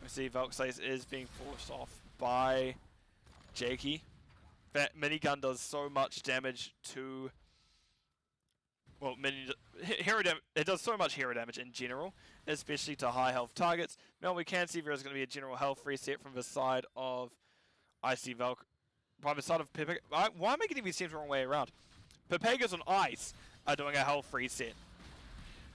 We see Valkyries is being forced off by Jakey. That minigun does so much damage to... Well, it does so much hero damage in general, especially to high health targets. Now we can see there's going to be a general health reset from the side of IC Valkyrie. By the side of Pepegas. Why am I getting these teams the wrong way around? Pepegas on ice are doing a health reset.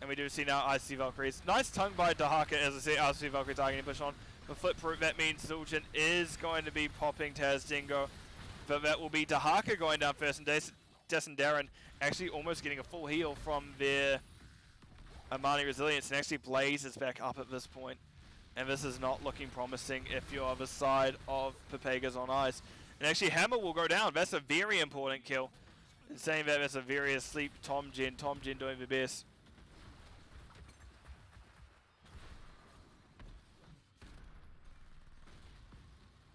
And we do see now IC Valkyries. Nice tongue by Dahaka as I say IC Valkyries are getting pushed on. The flip proof, that means Zul'jin is going to be popping Taz Dingo. But that will be Dahaka going down first, and Des and Darren actually almost getting a full heal from their Amani Resilience, and actually Blaze is back up at this point. And this is not looking promising if you're on the side of Pepegas on ice. And actually Hammer will go down. That's a very important kill. And saying that, that's a very asleep Tom Gen doing the best.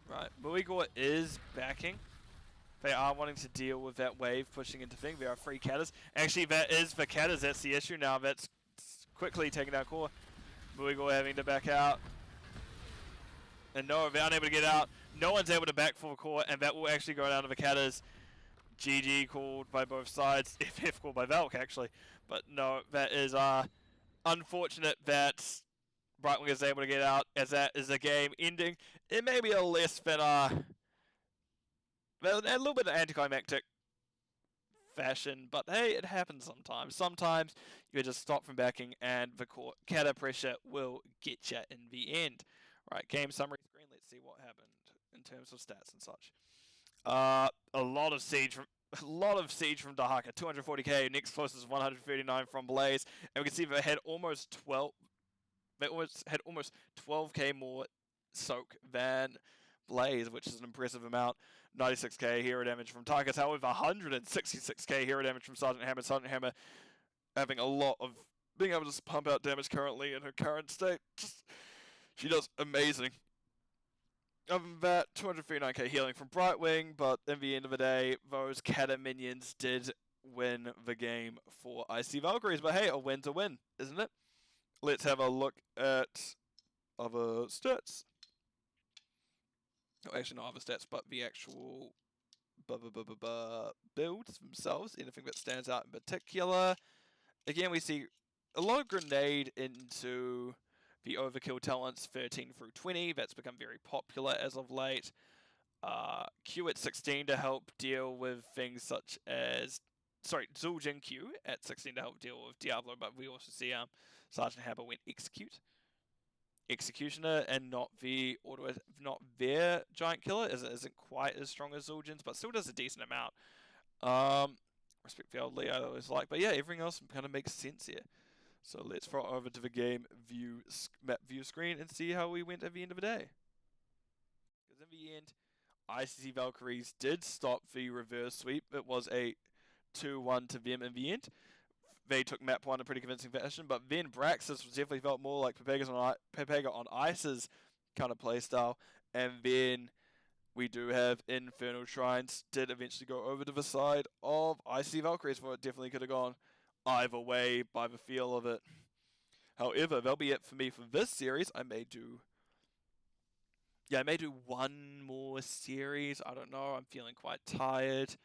Right, Muigor is backing. They are wanting to deal with that wave pushing into thing. There are 3 Katas. Actually, that is the Katas. That's the issue now. That's quickly taking down core. Muigor having to back out. And no, they're unable to get out. No one's able to back for core, and that will actually go down to the Katas. GG called by both sides. FF called by Valk, actually. But no, that is unfortunate that Brightwing is able to get out, as that is a game ending. It may be a less than a little bit of anticlimactic fashion, but hey, it happens sometimes. Sometimes you just stop from backing and the Kata pressure will get you in the end. Right, game summary screen, let's see what happened in terms of stats and such. A lot of siege from Dahaka, 240k, next closest 139 from Blaze, and we can see they had almost 12k more soak than Blaze, which is an impressive amount. 96k hero damage from Tarkus, however 166k hero damage from Sergeant Hammer. Sergeant Hammer having a lot of being able to pump out damage currently in her current state. She does amazing. Other than that, 239k healing from Brightwing, but in the end of the day, those Kata minions did win the game for IC Valkyries. But hey, a win's a win, isn't it? Let's have a look at other stats. Oh, actually, not other stats, but the actual builds themselves. Anything that stands out in particular. Again, we see a lot of grenade into the overkill talents 13 through 20. That's become very popular as of late. Q at 16 to help deal with things such as... Sorry, Zul'jin Q at 16 to help deal with Diablo, but we also see Sergeant Hammer went Executioner and not their Giant Killer isn't quite as strong as Zul'jin's, but still does a decent amount. Respect the old Leo I always like, but yeah, everything else kind of makes sense here. So let's throw it over to the game map view screen and see how we went at the end of the day. Because in the end, ICC Valkyries did stop the reverse sweep. It was a 2-1 to them in the end. They took map 1 in a pretty convincing fashion, but then Braxis definitely felt more like Pepega on Ice's kind of playstyle, and then we do have Infernal Shrines did eventually go over to the side of IC Valkyries, where it definitely could have gone either way by the feel of it. However, that'll be it for me for this series. I may do Yeah, I may do one more series. I don't know. I'm feeling quite tired.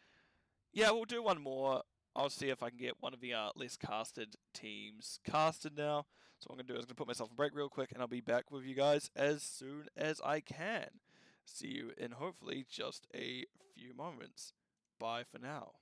Yeah, we'll do one more. I'll see if I can get one of the less casted teams casted now. So what I'm going to do is I'm going to put myself on break real quick, and I'll be back with you guys as soon as I can. See you in hopefully just a few moments. Bye for now.